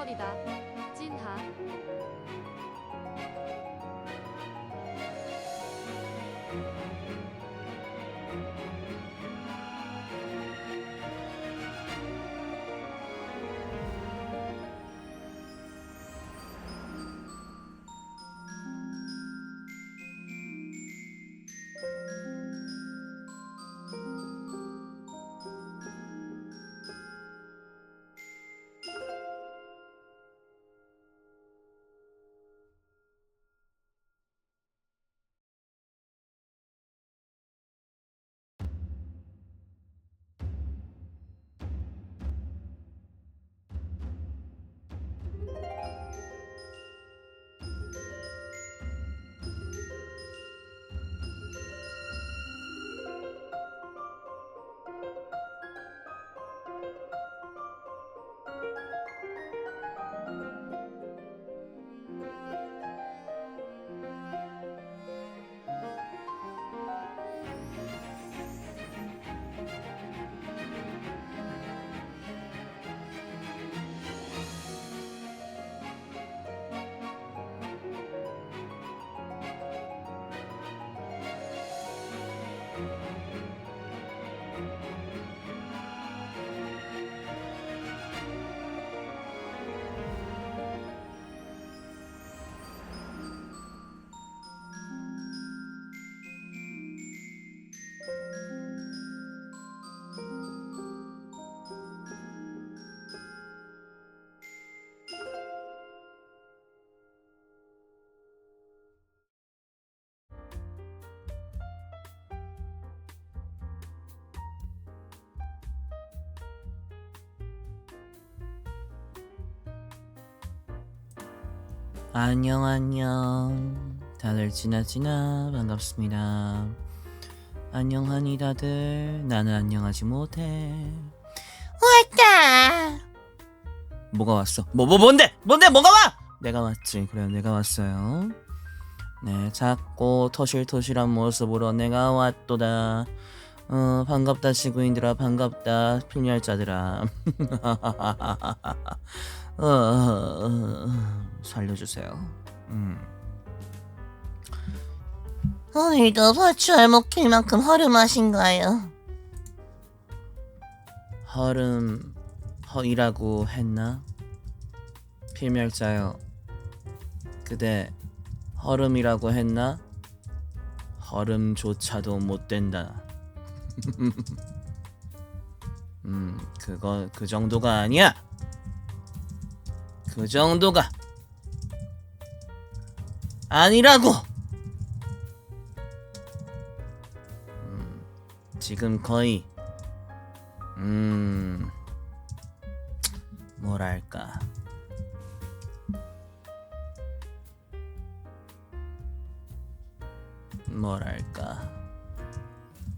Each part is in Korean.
환영합니다. 찐하. 안녕 다들 지나 반갑습니다. 안녕하니 다들. 나는 안녕하지 못해. 왔다. 뭐가 왔어? 뭔데 뭐가 와? 내가 왔지. 그래 내가 왔어요. 네, 작고 토실토실한 모습으로 내가 왔도다. 반갑다 지구인들아, 반갑다 필멸자들아. 살려주세요. 오늘도 버추얼 먹힐만큼 허름하신가요? 허이라고 했나? 필멸자여, 그대 허름이라고 했나? 허름조차도 못 된다. 그 정도가 아니야. 그 정도가 아니라고. 지금 거의 뭐랄까,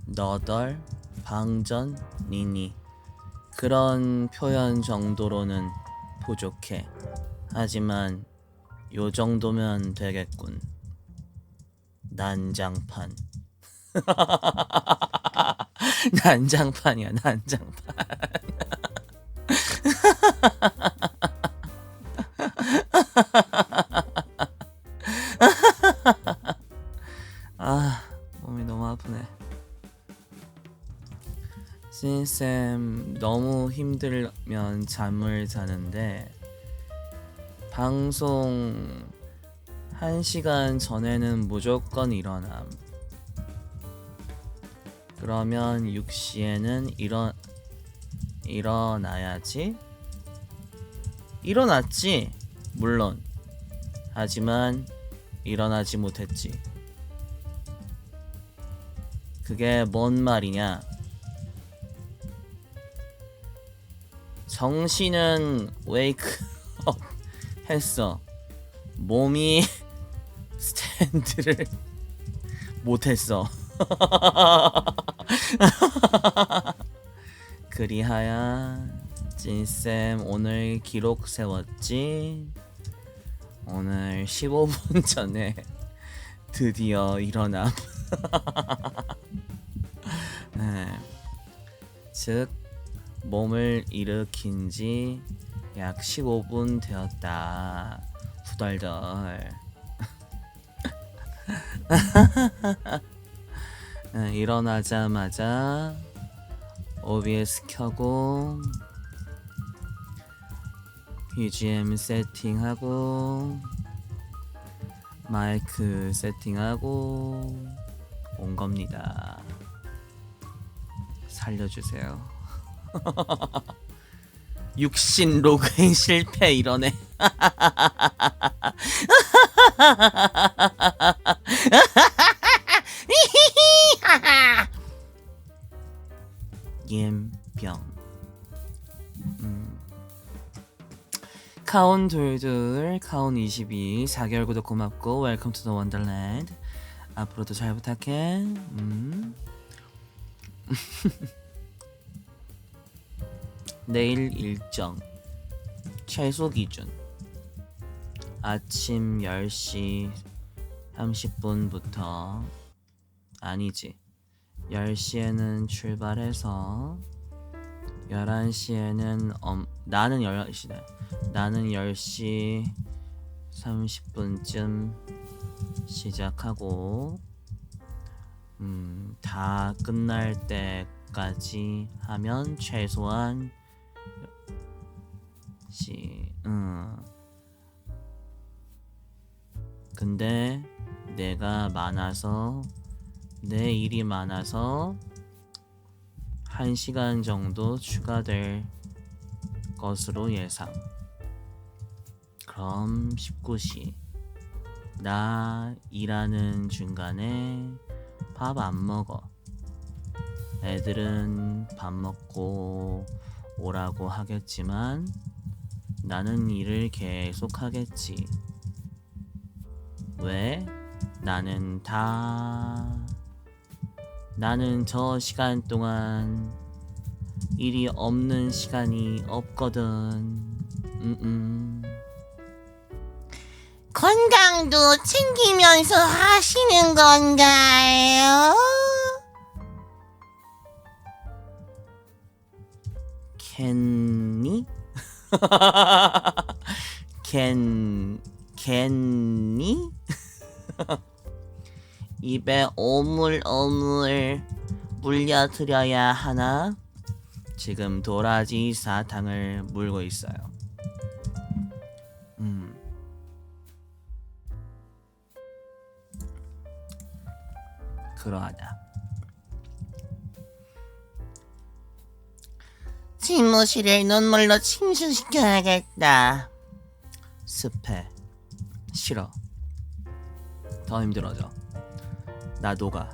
너덜 방전 니니 그런 표현 정도로는 부족해. 하지만 요 정도면 되겠군. 난장판. 난장판이야, 난장판. 아, 몸이 너무 아프네. 신쌤 너무 힘들면 잠을 자는데 방송 1시간 전에는 무조건 일어남. 그러면 6시에는 일어나야지. 일어났지 물론. 하지만 일어나지 못했지. 그게 뭔 말이냐? 정신은 웨이크업 했어. 몸이 스탠드를 못했어. 그리하여 찐쌤 오늘 기록 세웠지. 오늘 15분 전에 드디어 일어남. 네. 즉 몸을 일으킨 지 약 15분 되었다. 후덜덜. 일어나자마자 OBS 켜고 BGM 세팅하고 마이크 세팅하고 온 겁니다. 살려주세요. 육신 로그인 실패 이러네. 옌병. 카온 둘둘 카온 22 4개월 구독 고맙고 웰컴 투 더 원더랜드. 앞으로도 잘 부탁해. 내일 일정 최소 기준 아침 10시 30분부터 아니지 10시에는 출발해서 11시에는 나는 10시네. 나는 10시 30분쯤 시작하고 다 끝날 때까지 하면 최소한 근데 내가 많아서 내 일이 많아서 1시간 정도 추가될 것으로 예상. 그럼 19시 나 일하는 중간에 밥 안 먹어. 애들은 밥 먹고 오라고 하겠지만 나는 일을 계속 하겠지. 왜? 나는 저 시간 동안 일이 없는 시간이 없거든. 건강도 챙기면서 하시는 건가요? 캔니? 캔니? 입에 오물오물 물려드려야 하나? 지금 도라지 사탕을 물고 있어요. 그러하다. 집무실을 눈물로 침수시켜야겠다. 습해. 싫어. 더 힘들어져. 나 녹아.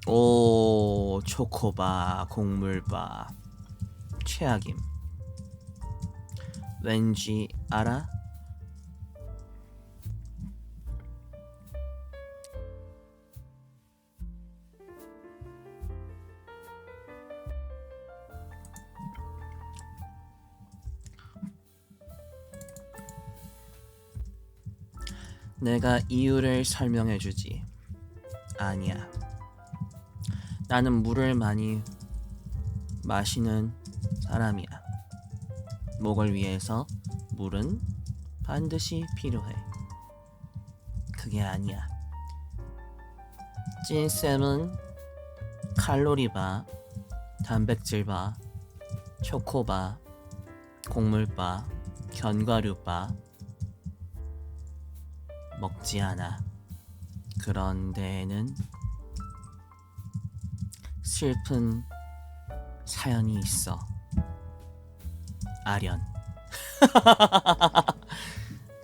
오, 초코바, 곡물바. 최악임. 왠지 알아? 내가 이유를 설명해주지. 아니야. 나는 물을 많이 마시는 사람이야. 목을 위해서 물은 반드시 필요해. 그게 아니야. 찐쌤은 칼로리바, 단백질바, 초코바, 곡물바, 견과류바 먹지 않아. 그런 데에는 슬픈 사연이 있어. 아련.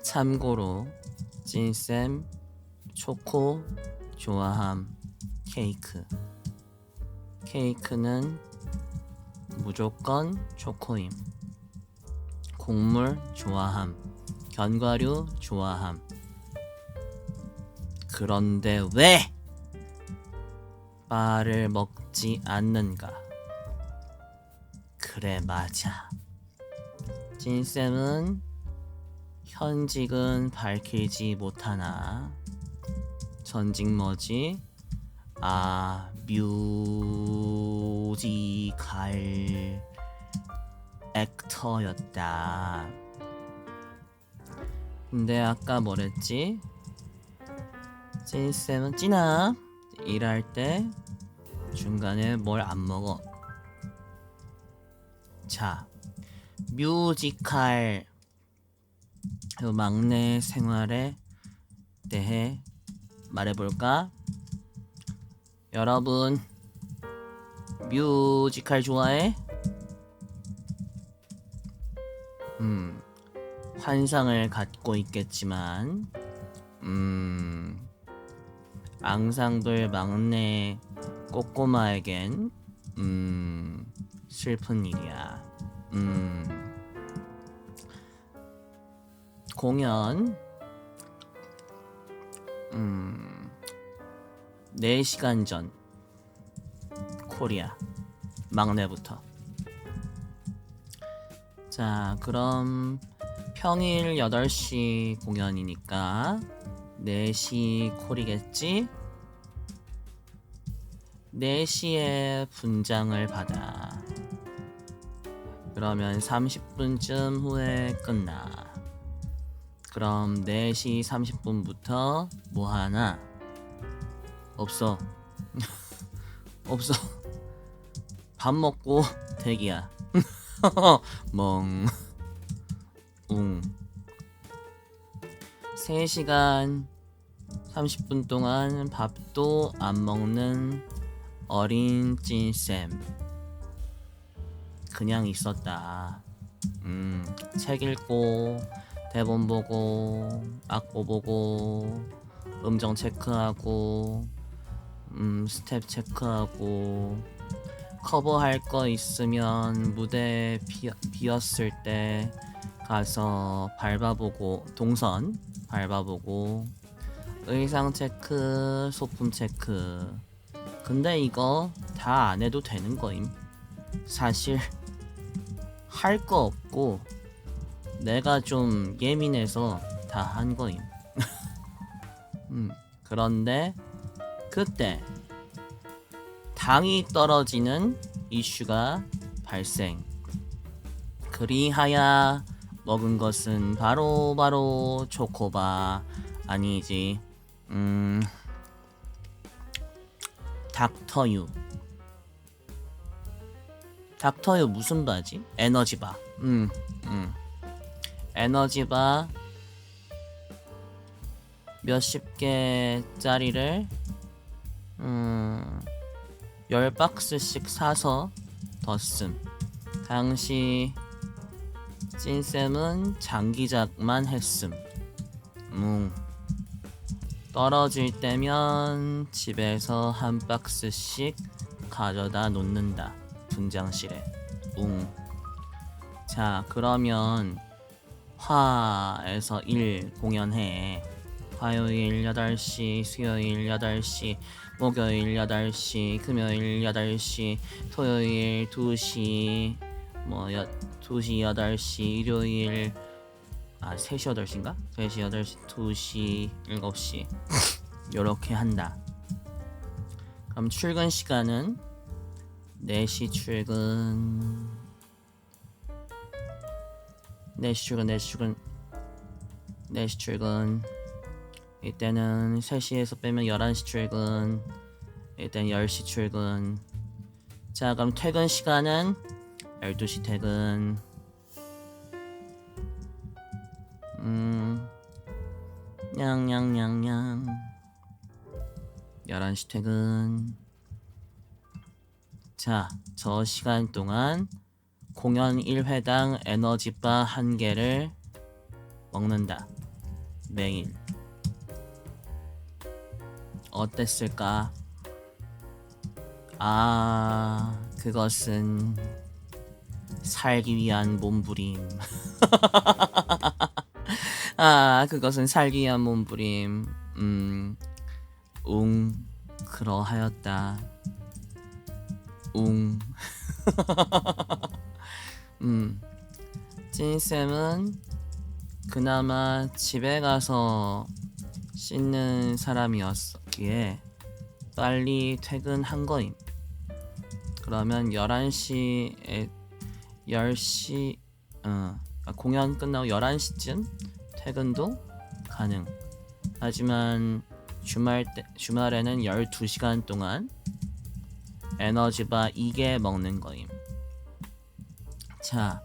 참고로 찐쌤 초코 좋아함. 케이크는 무조건 초코임. 곡물 좋아함. 견과류 좋아함. 그런데 왜 바를 먹지 않는가? 그래, 맞아. 찐쌤은 현직은 밝히지 못하나 전직 뭐지? 뮤지컬 액터였다. 근데 아까 뭐랬지? 찐쌤은 찐아 일할 때 중간에 뭘 안 먹어. 자, 뮤지컬 막내 생활에 대해 말해볼까? 여러분 뮤지컬 좋아해? 환상을 갖고 있겠지만 앙상블 막내 꼬꼬마에겐 슬픈 일이야. 공연 4시간 전 코리아 막내부터. 자, 그럼 평일 8시 공연이니까 4시 콜이겠지? 4시에 분장을 받아. 그러면 30분쯤 후에 끝나. 그럼 4시 30분부터 뭐 하나? 없어. 없어. 밥 먹고 대기야. 멍. 3시간 30분 동안 밥도 안 먹는 어린 찐쌤. 그냥 있었다. 책 읽고 대본 보고 악보 보고 음정 체크하고 스텝 체크하고 커버할 거 있으면 무대 비었을 때 가서 밟아보고 동선 밟아보고 의상 체크 소품 체크. 근데 이거 다 안 해도 되는 거임. 사실 할 거 없고 내가 좀 예민해서 다 한 거임. 그런데 그때 당이 떨어지는 이슈가 발생. 그리하여 먹은 것은 바로 초코바 아니지 닥터유. 닥터유 무슨 바지? 에너지바. 에너지바 몇십 개짜리를 10박스씩 사서 뒀음. 당시 찐쌤은 장기작만 했음. 떨어질 때면 집에서 한 박스씩 가져다 놓는다. 분장실에. 자, 그러면 화에서 1 공연해. 화요일 8시, 수요일 8시, 목요일 8시, 금요일 8시, 토요일 2시, 2시 8시, 일요일 3시 8시인가? 3시 8시, 2시 7시 요렇게 한다. 그럼 출근 시간은 4시 출근 4시 출근. 이때는 3시에서 빼면 11시 출근. 이때는 10시 출근. 자, 그럼 퇴근 시간은 12시 퇴근. 냥냥냥냥 11시 퇴근. 자, 저 시간 동안 공연 1회당 에너지바 1개를 먹는다. 매일. 어땠을까? 그것은 살기 위한 몸부림. 그것은 살기 위한 몸부림. 그러하였다. 찐쌤은 그나마 집에 가서 씻는 사람이었기에 빨리 퇴근한 거임. 그러면 11시에 10시 공연 끝나고 11시쯤 퇴근도 가능. 하지만 주말에는 12시간 동안 에너지바 2개 먹는 거임. 자,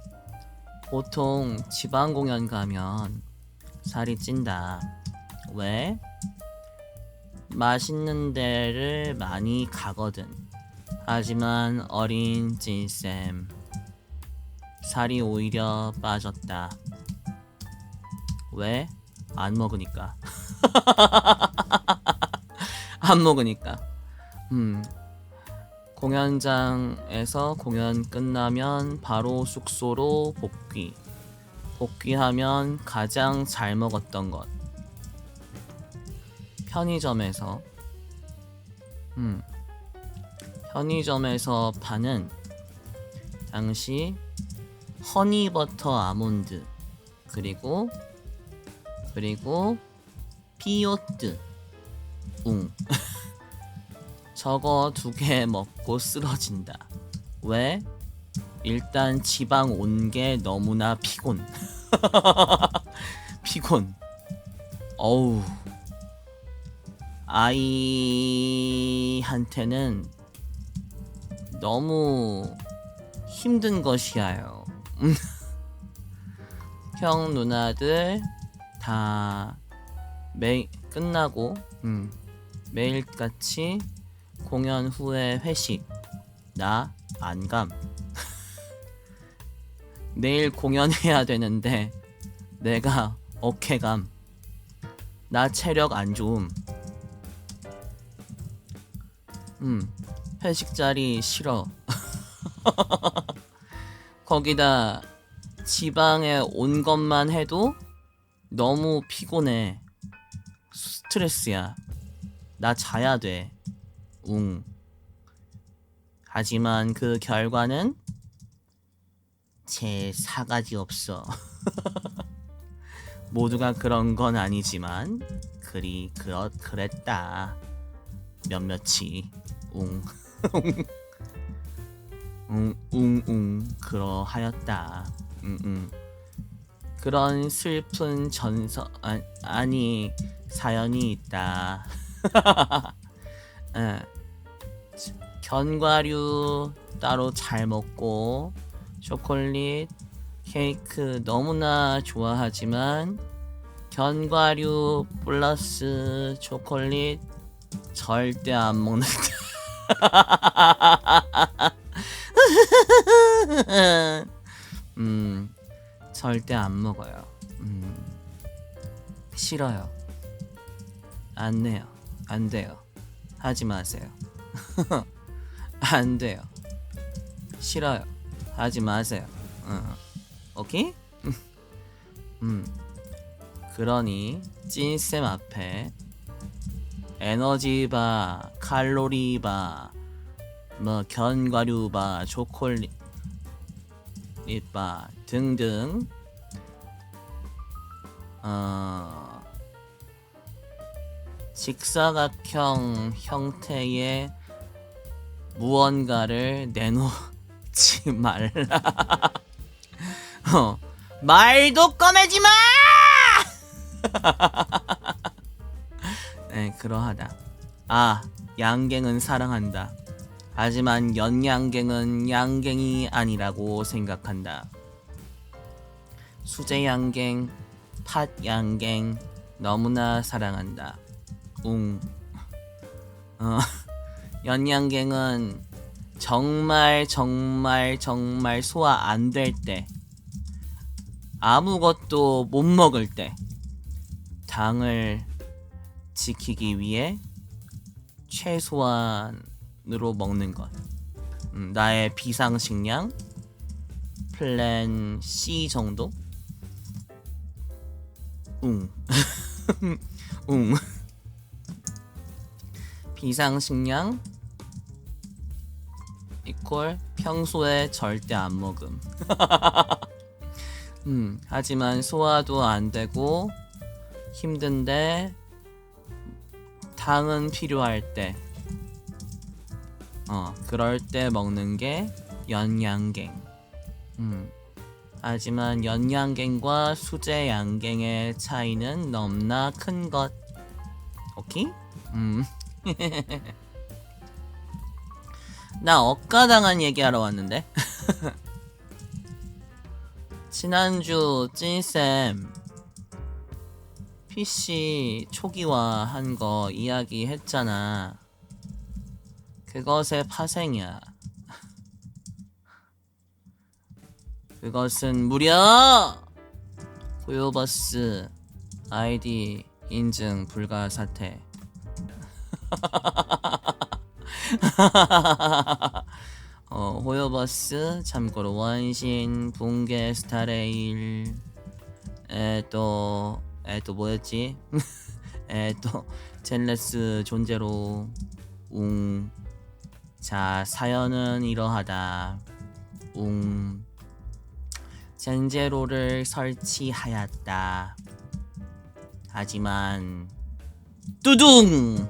보통 지방 공연 가면 살이 찐다. 왜? 맛있는 데를 많이 가거든. 하지만 어린 찐쌤 살이 오히려 빠졌다. 왜? 안 먹으니까. 안 먹으니까. 공연장에서 공연 끝나면 바로 숙소로 복귀하면 가장 잘 먹었던 것, 편의점에서 파는 당시 허니버터 아몬드 그리고 피요트 저거 2개 먹고 쓰러진다. 왜? 일단 지방 온 게 너무나 피곤. 어우, 아이한테는 너무 힘든 것이야요. 형 누나들 다 끝나고 매일같이 공연 후에 회식. 나 안 감. 내일 공연해야 되는데 내가 어케감. 나 체력 안 좋음. 회식 자리 싫어. 거기다 지방에 온 것만 해도 너무 피곤해. 스트레스야. 나 자야 돼. 하지만 그 결과는 제 사가지 없어. 모두가 그런 건 아니지만 그랬다. 몇몇이 그러하였다. 그런 슬픈 사연이 있다. 견과류 따로 잘 먹고 초콜릿, 케이크 너무나 좋아하지만 견과류 플러스 초콜릿 절대 안 먹는다. 절대 안 먹어요. 싫어요. 안 돼요. 하지 마세요. 안 돼요. 싫어요. 하지 마세요. 오케이? 그러니 찐쌤 앞에 에너지바, 칼로리바, 견과류바, 초콜릿바 등등 직사각형 형태의 무언가를 내놓지 말라. 말도 꺼내지 마! 네, 그러하다. 양갱은 사랑한다. 하지만 연양갱은 양갱이 아니라고 생각한다. 수제양갱, 팥양갱 너무나 사랑한다. 연양갱은 정말 소화 안 될 때, 아무것도 못 먹을 때 당을 지키기 위해 최소한으로 먹는 것. 나의 비상식량 플랜 C 정도? 비상식량 이퀄 평소에 절대 안 먹음. 하지만 소화도 안 되고 힘든데 당은 필요할 때 그럴 때 먹는 게 연양갱. 하지만 연양갱과 수제양갱의 차이는 넘나 큰 것. 오케이? 나 억가당한 얘기하러 왔는데. 지난주 찐쌤 PC 초기화한 거 이야기했잖아. 그것의 파생이야. 그것은 무려 호요버스 아이디 인증 불가 사태. 호요버스 참고로 원신 붕괴 스타레일 또 뭐였지? 또 젠레스 존재로 자 사연은 이러하다. 젠제로를 설치하였다. 하지만 뚜둥!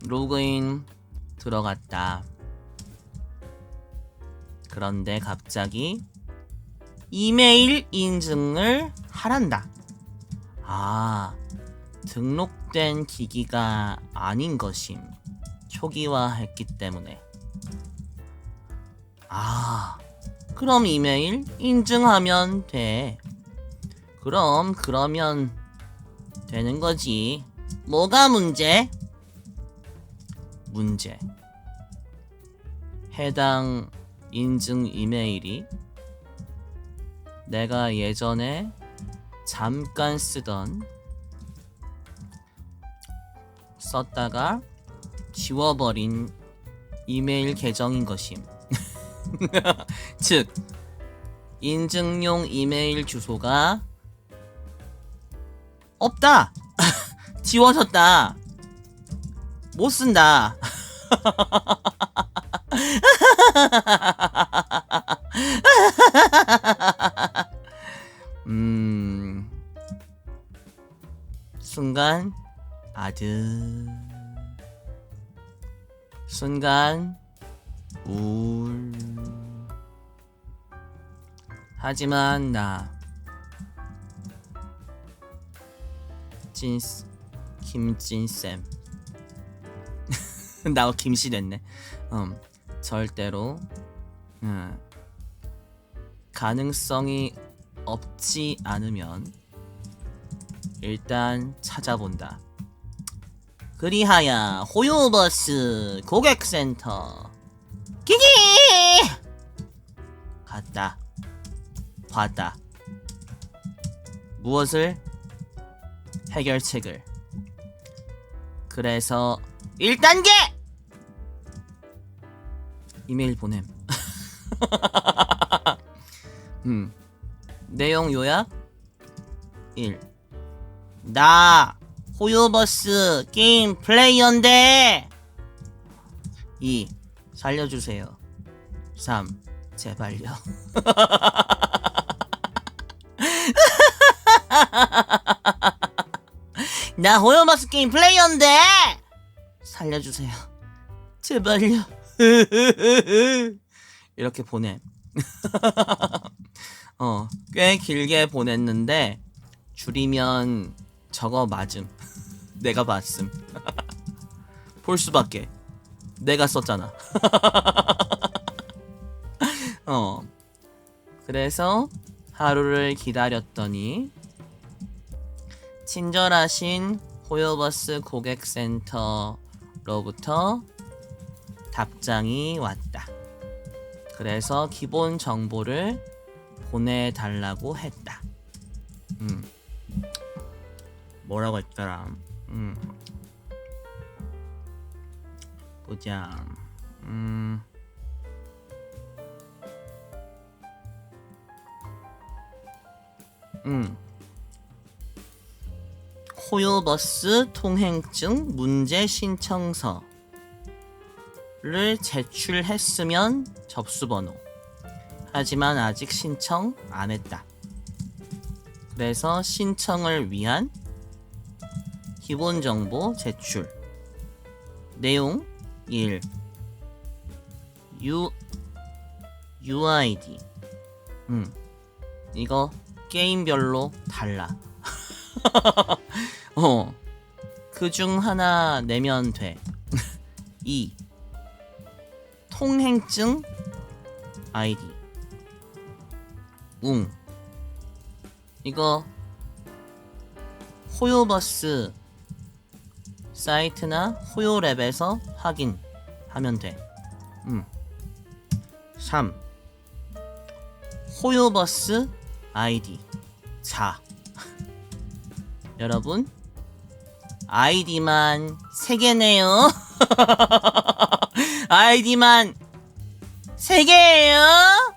로그인 들어갔다. 그런데 갑자기 이메일 인증을 하란다. 등록된 기기가 아닌 것임. 초기화했기 때문에. 그럼 이메일 인증하면 돼. 그러면 되는 거지. 뭐가 문제? 해당 인증 이메일이 내가 예전에 잠깐 썼다가 지워버린 이메일 계정인 것임. 즉 인증용 이메일 주소가 없다. 지워졌다. 못 쓴다. 순간 순간 하지만 나 김찐쌤 나 김씨 됐네. 절대로 가능성이 없지 않으면 일단 찾아본다. 그리하여 호요버스 고객센터 기기 갔다. 봤다. 무엇을? 해결책을. 그래서 1단계! 이메일 보냄. 내용 요약 1. 나 호요버스 게임 플레이어인데 2. 살려주세요. 3. 제발요. 나 호요버스 게임 플레이어인데 살려주세요. 제발요. 이렇게 보내. 꽤 길게 보냈는데 줄이면 저거 맞음. 내가 봤음. 볼 수밖에. 내가 썼잖아. 그래서 하루를 기다렸더니 친절하신 호요버스 고객센터로부터 답장이 왔다. 그래서 기본 정보를 보내달라고 했다. 뭐라고 했더라? 보자. 호요버스 통행증 문제 신청서를 제출했으면 접수번호. 하지만 아직 신청 안 했다. 그래서 신청을 위한 기본 정보 제출. 내용 1. UID. 이거 게임별로 달라. 그중 하나 내면 돼. 2. 통행증 아이디. 이거 호요버스 사이트나 호요랩에서 확인하면 돼. 3. 호요버스 아이디. 자, 여러분 아이디만 3개네요. 아이디만 3개예요.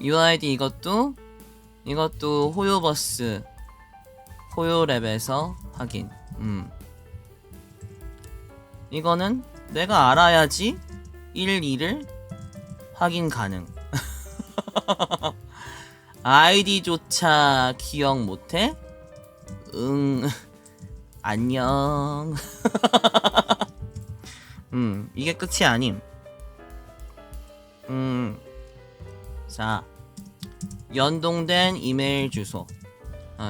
UID 이것도 호요버스 호요랩에서 확인. 이거는 내가 알아야지 1, 2를 확인 가능. 아이디조차 기억 못해? 안녕. 이게 끝이 아님. 자, 연동된 이메일 주소,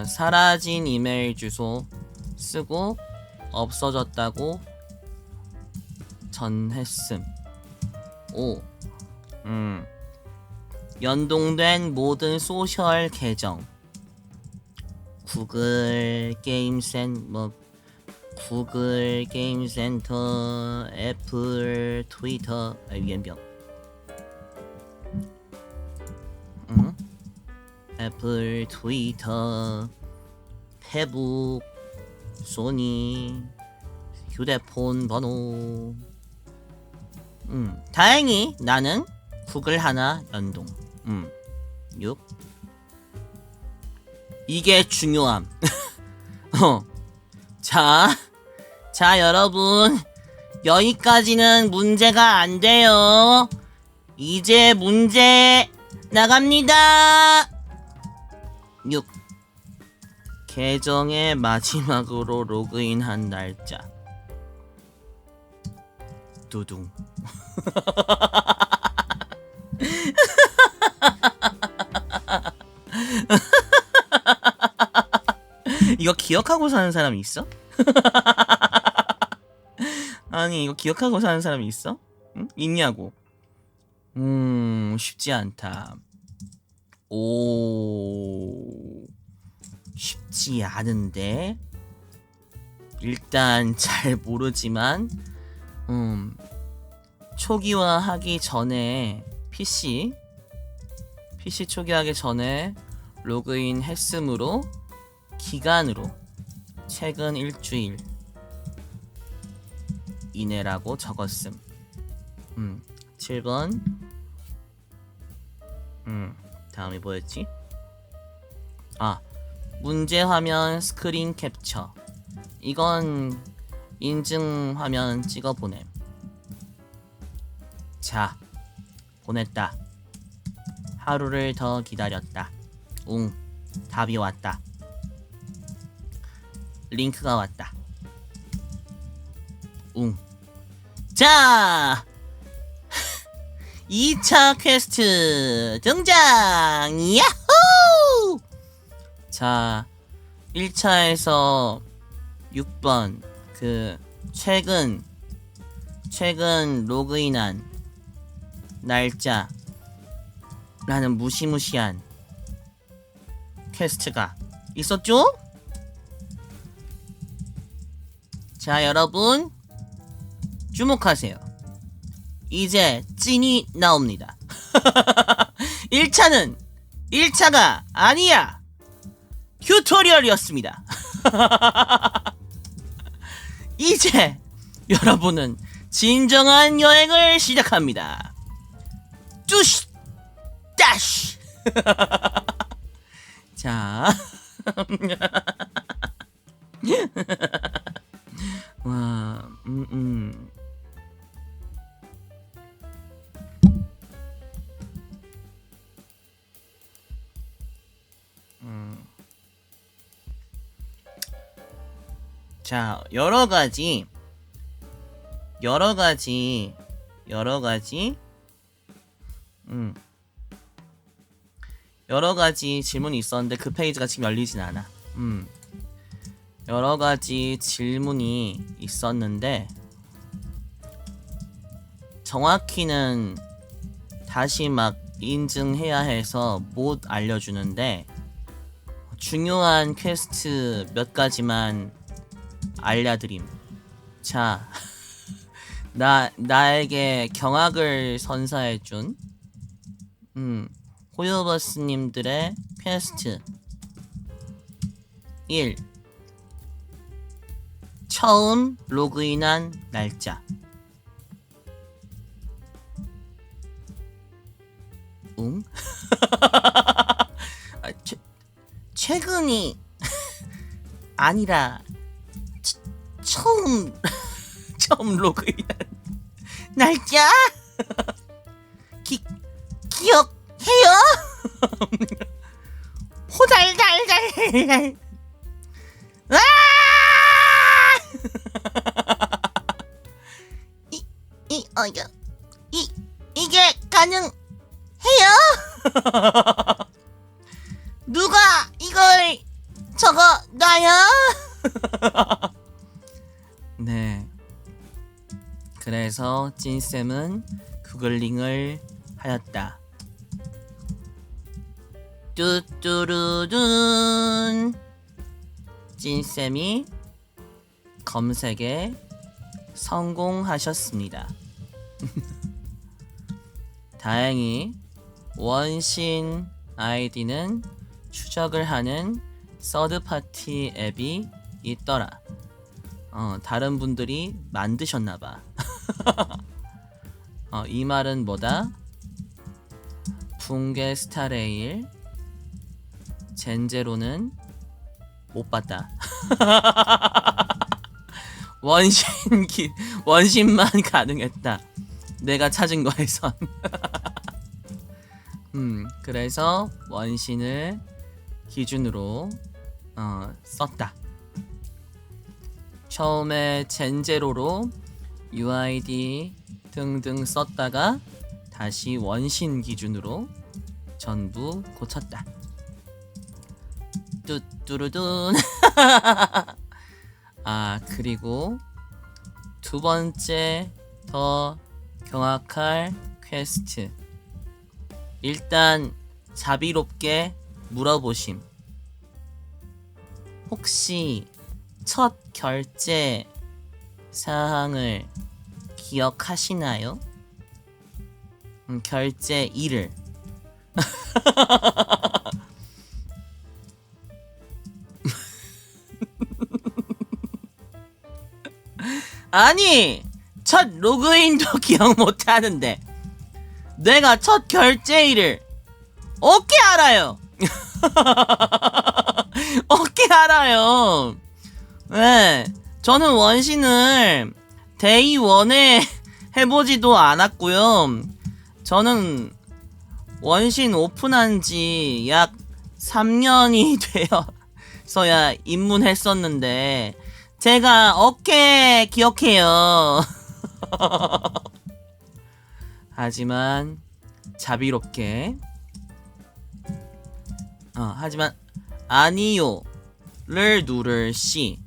사라진 이메일 주소 쓰고 없어졌다고 전했음. 5. 연동된 모든 소셜 계정, 구글 게임센터, 애플, 트위터, 유엔병. 애플, 트위터, 페북, 소니, 휴대폰 번호. 다행히 나는 구글 하나 연동. 6. 이게 중요함. 자, 여러분. 여기까지는 문제가 안 돼요. 이제 문제 나갑니다. 6. 계정에 마지막으로 로그인한 날짜. 두둥. 이거 기억하고 사는 사람이 있어? 아니, 이거 기억하고 사는 사람이 있어? 응? 있냐고. 쉽지 않다. 쉽지 않은데. 일단 잘 모르지만 초기화하기 전에 PC 초기화하기 전에 로그인 했으므로 기간으로 최근 일주일 이내라고 적었음. 7번. 다음이 뭐였지? 문제 화면 스크린 캡처. 이건 인증 화면 찍어 보냄. 자, 보냈다. 하루를 더 기다렸다. 답이 왔다. 링크가 왔다. 자! 2차 퀘스트 등장! 야호! 자, 1차에서 6번 최근 로그인한 날짜라는 무시무시한 퀘스트가 있었죠? 자, 여러분 주목하세요. 이제 찐이 나옵니다. 1차가 아니야. 튜토리얼이었습니다. 이제 여러분은 진정한 여행을 시작합니다. 뚜시 다시. 자. 와, 자, 여러 가지 여러 가지 여러 가지 질문이 있었는데 그 페이지가 지금 열리진 않아. 여러 가지 질문이 있었는데 정확히는 다시 막 인증해야 해서 못 알려주는데 중요한 퀘스트 몇 가지만 알려드림. 자, 나에게 경악을 선사해준 호요버스님들의 퀘스트 1. 처음 로그인한 날짜. 최근이 아니라 처음 로그인한 날짜? 기억해요? 호달달달. 이게 가능해요? 누가 이걸 적어놔요? 네. 그래서 찐쌤은 구글링을 하였다. 뚜뚜루둔. 찐쌤이 검색에 성공하셨습니다. 다행히 원신 아이디는 추적을 하는 서드파티 앱이 있더라. 다른 분들이 만드셨나봐. 이 말은 뭐다? 붕괴 스타레일 젠제로는 못 봤다. 원신만 가능했다. 내가 찾은 거에선. 그래서 원신을 기준으로 썼다. 처음에 젠제로로 UID 등등 썼다가 다시 원신 기준으로 전부 고쳤다. 뚜뚜루둔. 그리고 두 번째 더 경악할 퀘스트. 일단 자비롭게 물어보심. 혹시 첫 결제 사항을 기억하시나요? 결제일을. 아니, 첫 로그인도 기억 못하는데 내가 첫 결제일을 어떻게 알아요? 어떻게 알아요? 네, 저는 원신을 데이 1에 해보지도 않았고요. 저는 원신 오픈한 지 약 3년이 되어서야 입문했었는데 제가 어떻게 기억해요? 하지만 자비롭게 하지만 아니요를 누를 시.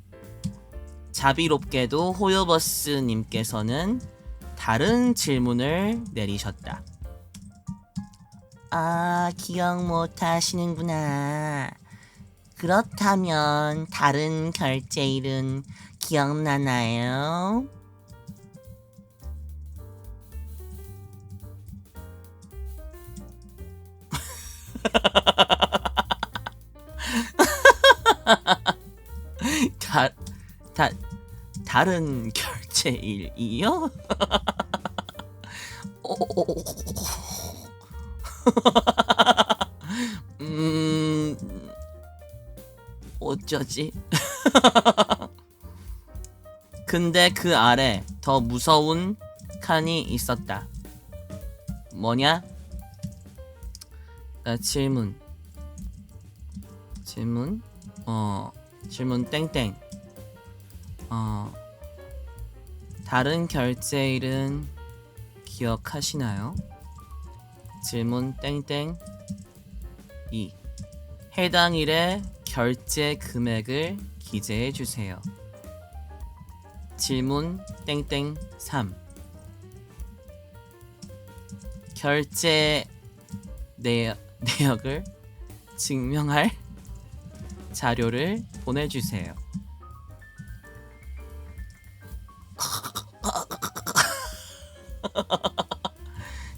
자비롭게도 호요버스님께서는 다른 질문을 내리셨다. 기억 못하시는구나. 그렇다면 다른 결제일은 기억나나요? 다른 결제일이요? 어쩌지? 근데 그 아래 더 무서운 칸이 있었다. 뭐냐? 질문 질문 땡땡 다른 결제일은 기억하시나요? 질문 땡땡 2. 해당 일의 결제 금액을 기재해 주세요. 질문 땡땡 3. 결제 내역을 증명할 자료를 보내주세요.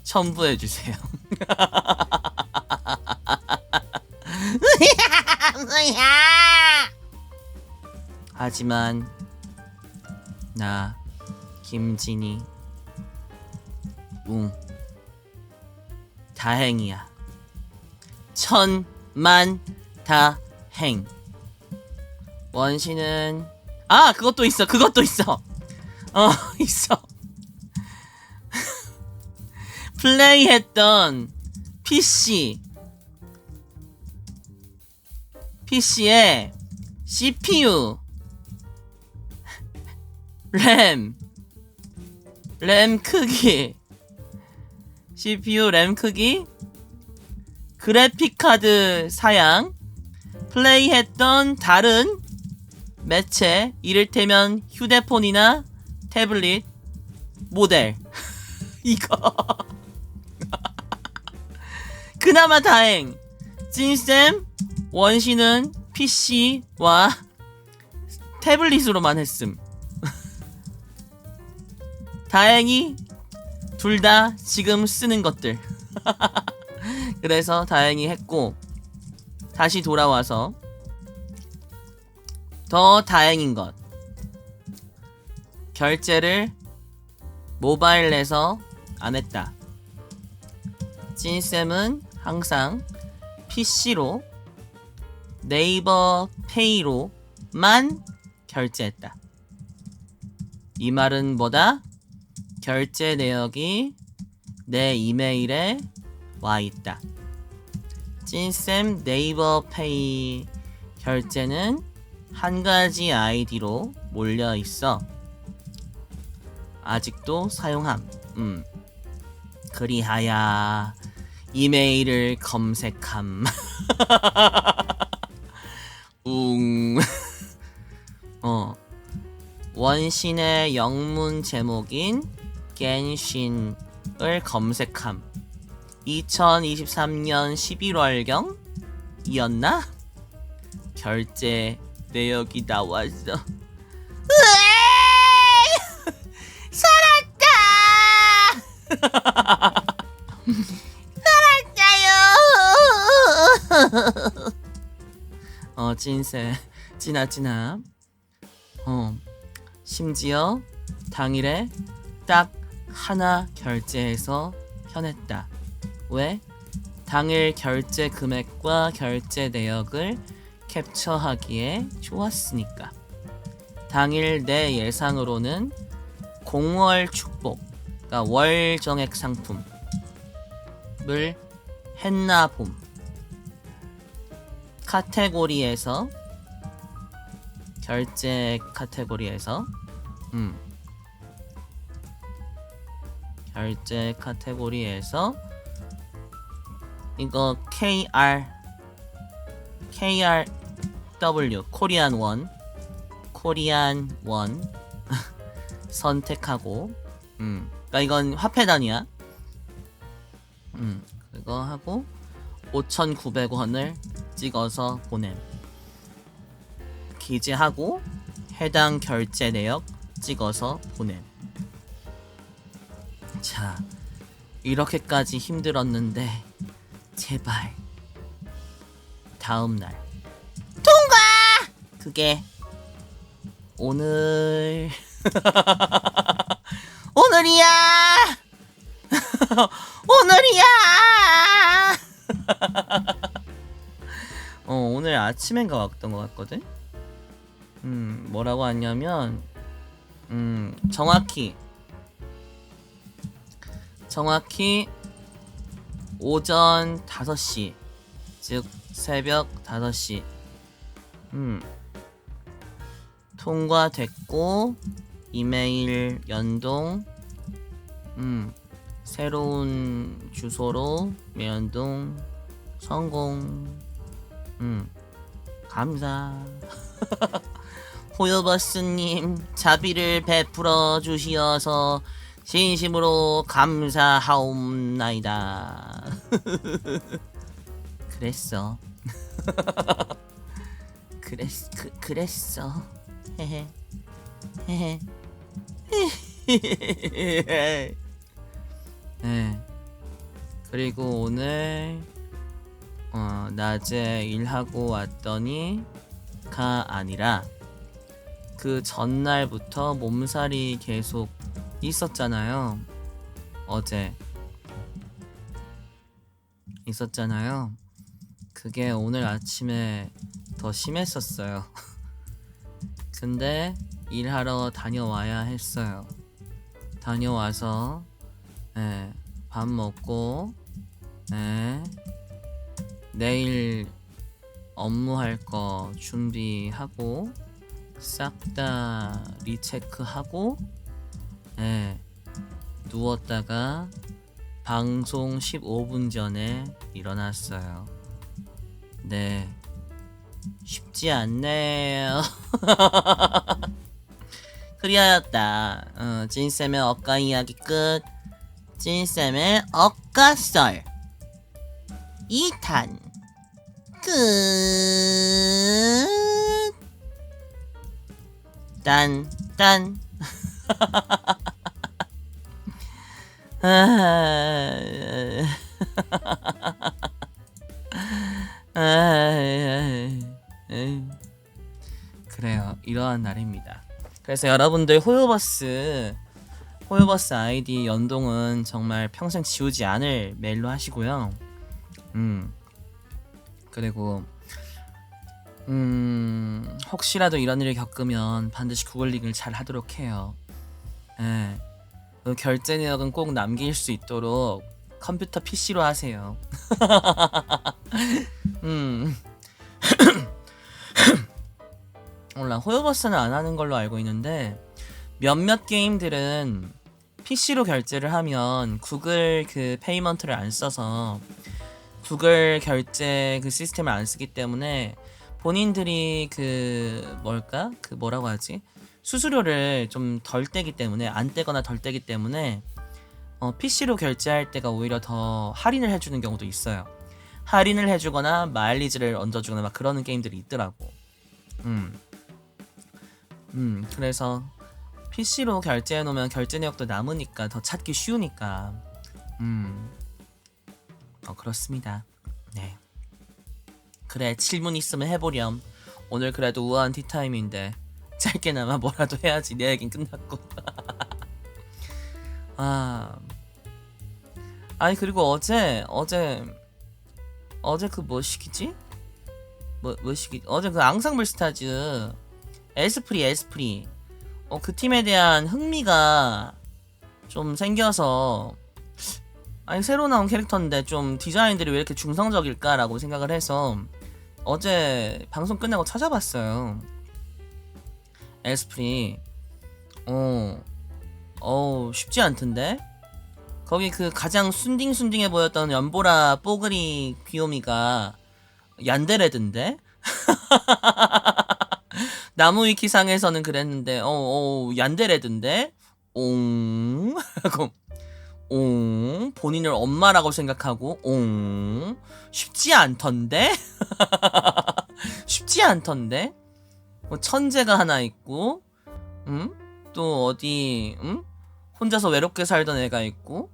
첨부해주세요. 뭐야? 하지만 나 김진이 다행이야. 천만 다행. 원신은 그것도 있어. 있어. 플레이했던 PC에 CPU, 램 크기, CPU 램 크기, 그래픽카드 사양, 플레이했던 다른 매체, 이를테면 휴대폰이나 태블릿 모델. 이거 그나마 다행. 찐쌤 원신은 PC와 태블릿으로만 했음. 다행히 둘 다 지금 쓰는 것들. 그래서 다행히 했고, 다시 돌아와서 더 다행인 것, 결제를 모바일에서 안 했다. 찐쌤은 항상 PC로 네이버 페이로만 결제했다. 이 말은 뭐다? 결제 내역이 내 이메일에 와 있다. 찐쌤 네이버 페이 결제는 한 가지 아이디로 몰려 있어. 아직도 사용함. 그리하여 이메일을 검색함. 원신의 영문 제목인 겐신을 검색함. 2023년 11월경 이었나? 결제 내역이 나왔어. 살았다. 살았어요. 찐세 찐아. 심지어 당일에 딱 하나 결제해서 현했다. 왜? 당일 결제 금액과 결제 내역을 캡처하기에 좋았으니까. 당일 내 예상으로는 공월 축복, 그러니까 월 정액 상품을 했나 봄. 카테고리에서 결제 카테고리에서 결제 카테고리에서 이거 KRW 코리안 원 선택하고 그러니까 이건 화폐 단위야. 그거 하고 5,900원을 찍어서 보냄. 기재하고 해당 결제 내역 찍어서 보냄. 자, 이렇게까지 힘들었는데 제발 다음날 통과! 그게 오늘이야. 오늘 아침엔가 왔던 것 같거든. 뭐라고 왔냐면 정확히 오전 5시, 즉 새벽 5시 통과됐고 이메일 연동, 새로운 주소로 연동 성공. 감사. 호요버스님 자비를 베풀어 주시어서 진심으로 감사하옵나이다. 그랬어. 그랬어. 헤헤. 헤헤. 네. 그리고 오늘 낮에 일하고 왔더니가 아니라 그 전날부터 몸살이 계속 있었잖아요. 어제 있었잖아요. 그게 오늘 아침에 더 심했었어요. 근데 일하러 다녀와야 했어요. 다녀와서 밥 먹고 내일 업무할 거 준비하고 싹 다 리체크하고 누웠다가 방송 15분 전에 일어났어요. 네, 쉽지 않네요. 그리하였다. 찐쌤의 억가 이야기 끝. 찐쌤의 억가썰 2탄 끝. 딴. 그래요. 이러한 날입니다. 그래서 여러분들 호요버스 아이디 연동은 정말 평생 지우지 않을 메일로 하시고요. 그리고 혹시라도 이런 일을 겪으면 반드시 구글 링크를 잘 하도록 해요. 그 결제 내역은 꼭 남길 수 있도록 컴퓨터 PC로 하세요. 몰라, 호요버스는 안 하는 걸로 알고 있는데 몇몇 게임들은 PC로 결제를 하면 구글 그 페이먼트를 안 써서 구글 결제 그 시스템을 안 쓰기 때문에 본인들이 뭐라고 하지? 수수료를 좀 덜 떼기 때문에, 안 떼거나 덜 떼기 때문에 PC로 결제할 때가 오히려 더 할인을 해주는 경우도 있어요. 할인을 해주거나 마일리지를 얹어주거나 막 그러는 게임들이 있더라고. 그래서 PC로 결제해 놓으면 결제 내역도 남으니까 더 찾기 쉬우니까. 그렇습니다. 네. 그래, 7분 있으면 해보렴. 오늘 그래도 우아한 티타임인데 짧게나마 뭐라도 해야지. 내 얘긴 끝났고. 아니 그리고 어제 그 뭐 시키지? 어제 그 앙상블 스타즈 에스프리 그 팀에 대한 흥미가 좀 생겨서, 아니 새로 나온 캐릭터인데 좀 디자인들이 왜 이렇게 중성적일까라고 생각을 해서 어제 방송 끝나고 찾아봤어요. 에스프리 쉽지 않던데? 거기 그 가장 순딩순딩해 보였던 연보라 뽀글이 귀요미가 얀데레드인데? 나무위키상에서는 그랬는데 얀데레드인데? 하고 본인을 엄마라고 생각하고 쉽지 않던데? 쉽지 않던데? 뭐 천재가 하나 있고 또 어디 혼자서 외롭게 살던 애가 있고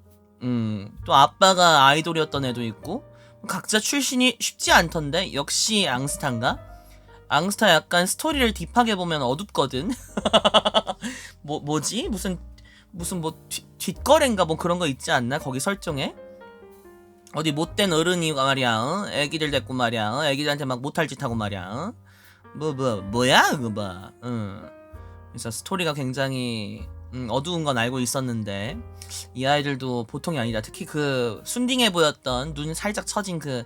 또 아빠가 아이돌이었던 애도 있고, 각자 출신이 쉽지 않던데? 역시 앙스타인가? 앙스타 약간 스토리를 딥하게 보면 어둡거든? 뭐지? 무슨 뭐 뒷거래인가 뭐 그런 거 있지 않나? 거기 설정에? 어디 못된 어른이 말이야, 애기들 데리고 말이야, 애기들한테 막 못할 짓 하고 말이야, 뭐야 그거 봐. 그래서 스토리가 굉장히 어두운 건 알고 있었는데 이 아이들도 보통이 아니다. 특히 그 순딩해 보였던 눈 살짝 처진 그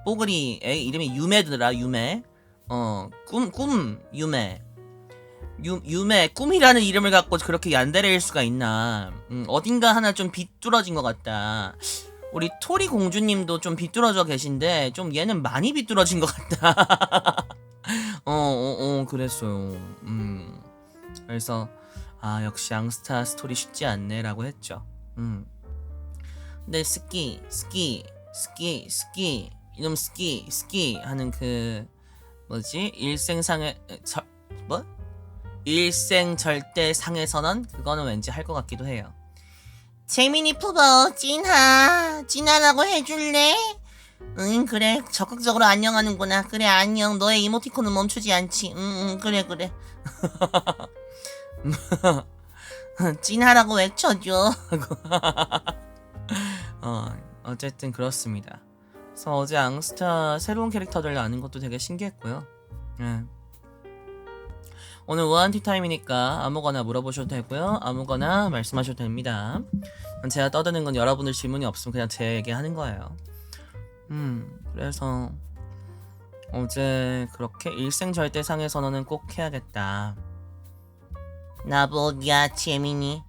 뽀글이 애 이름이 유메더라. 유메 꿈 유메. 유메 꿈이라는 이름을 갖고 그렇게 얀데레일 수가 있나. 어딘가 하나 좀 비뚤어진 것 같다. 우리 토리 공주님도 좀 비뚤어져 계신데 좀 얘는 많이 비뚤어진 것 같다. 그랬어요. 그래서 역시 앙스타 스토리 쉽지 않네라고 했죠. 근데 스키 이놈 스키 하는 그 뭐지 일생 절대 상의 선언 그거는 왠지 할 것 같기도 해요. 재민이 푸버 찐하라고 해줄래? 응 그래 적극적으로 안녕하는구나. 그래 안녕. 너의 이모티콘은 멈추지 않지. 그래 찐하라고 외쳐줘. 어쨌든 그렇습니다. 그래서 어제 앙스타 새로운 캐릭터들 아는 것도 되게 신기했고요. 오늘 우아한티 타임이니까 아무거나 물어보셔도 되고요. 아무거나 말씀하셔도 됩니다. 제가 떠드는 건 여러분들 질문이 없으면 그냥 제 얘기하는 거예요. 그래서 어제 그렇게 일생절대상의 선언은 꼭 해야겠다. 나보야 재민이.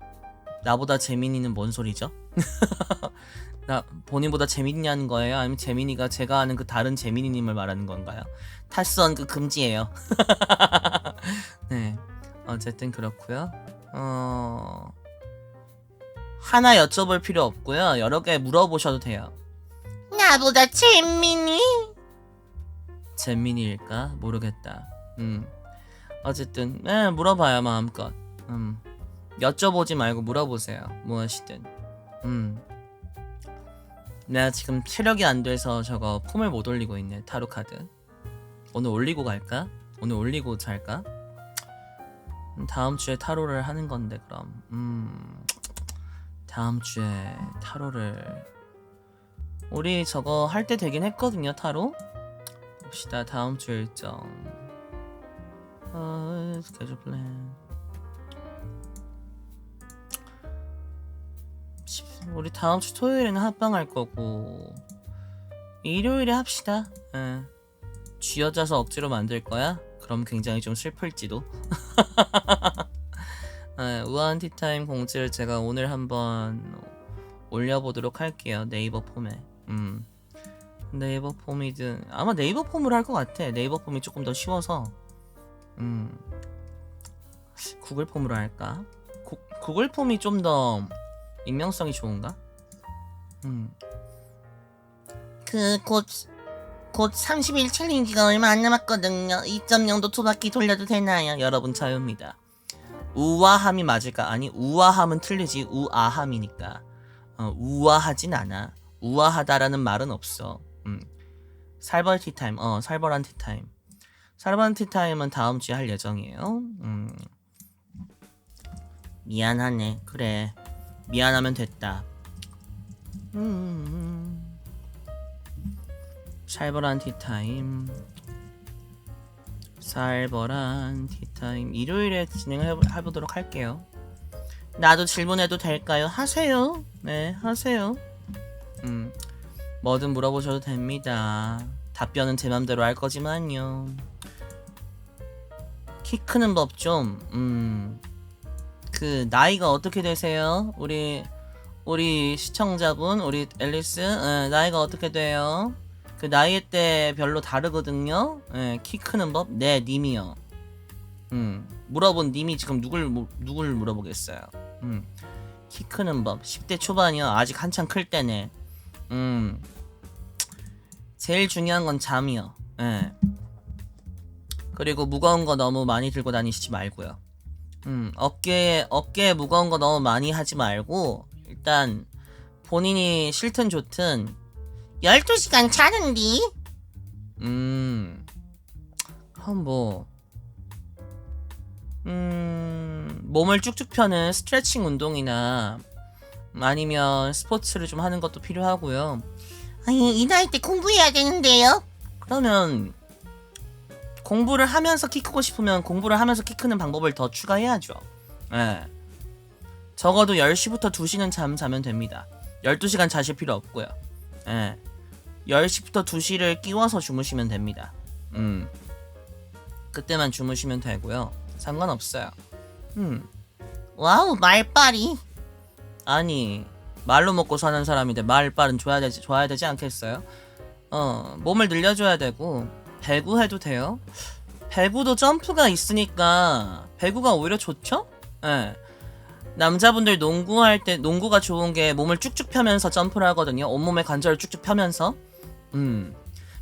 나보다 재민이는 뭔 소리죠? 나 본인보다 재민이냐는 거예요? 아니면 재민이가 제가 아는 그 다른 재민이님을 말하는 건가요? 탈선 그 금지예요. 네, 어쨌든 그렇고요. 하나 여쭤볼 필요 없고요. 여러 개 물어보셔도 돼요. 나보다 재민이? 재민이일까? 모르겠다. 어쨌든 물어봐요 마음껏. 여쭤보지 말고 물어보세요. 무엇이든. 내가 지금 체력이 안 돼서 저거 폼을 못 올리고 있네. 타로 카드. 오늘 올리고 갈까? 오늘 올리고 잘까? 다음 주에 타로를 하는 건데 그럼. 다음 주에 타로를 우리 저거 할 때 되긴 했거든요. 타로. 봅시다. 다음 주 일정. 스케줄 플랜. 우리 다음 주 토요일에는 합방할 거고 일요일에 합시다. 쥐어짜서 억지로 만들 거야? 그럼 굉장히 좀 슬플지도. 우아한 티타임 공지를 제가 오늘 한번 올려보도록 할게요. 네이버 폼에. 네이버 폼이든 아마 네이버 폼으로 할 것 같아. 네이버 폼이 조금 더 쉬워서. 구글 폼으로 할까? 구글 폼이 좀 더 익명성이 좋은가? 곧 30일 챌린지가 얼마 안 남았거든요. 2.0도 2바퀴 돌려도 되나요? 여러분 자유입니다. 우아함이 맞을까? 아니 우아함은 틀리지. 우아함이니까. 우아하진 않아. 우아하다라는 말은 없어. 살벌 티타임. 살벌한 티타임. 살벌한 티타임은 다음 주에 할 예정이에요. 미안하네. 그래. 미안하면 됐다. 살벌한 티타임. 살벌한 티타임. 일요일에 진행해보도록 할게요. 나도 질문해도 될까요? 하세요. 네, 하세요. 뭐든 물어보셔도 됩니다. 답변은 제 맘대로 할 거지만요. 키 크는 법 좀. 그 나이가 어떻게 되세요? 우리 시청자분, 우리 앨리스, 나이가 어떻게 돼요? 그 나이 때 별로 다르거든요. 키 크는 법? 네, 님이요. 물어본 님이 지금 누굴 물어보겠어요. 키 크는 법. 10대 초반이요. 아직 한창 클 때네. 제일 중요한 건 잠이요. 그리고 무거운 거 너무 많이 들고 다니시지 말고요. 어깨에 무거운 거 너무 많이 하지 말고 일단 본인이 싫든 좋든 12시간 자는디? 그럼 몸을 쭉쭉 펴는 스트레칭 운동이나 아니면 스포츠를 좀 하는 것도 필요하고요. 아니 이 나이 때 공부해야 되는데요? 그러면 공부를 하면서 키 크고 싶으면 공부를 하면서 키 크는 방법을 더 추가해야죠. 적어도 10시부터 2시는 자면 됩니다. 12시간 자실 필요 없고요. 10시부터 2시를 끼워서 주무시면 됩니다. 그때만 주무시면 되고요. 상관없어요. 와우, 말빨이. 아니 말로 먹고 사는 사람인데 말빨은 줘야 되지 않겠어요? 몸을 늘려줘야 되고 배구해도 돼요. 배구도 점프가 있으니까 배구가 오히려 좋죠? 예. 남자분들 농구할 때 농구가 좋은 게 몸을 쭉쭉 펴면서 점프를 하거든요. 온몸의 관절을 쭉쭉 펴면서.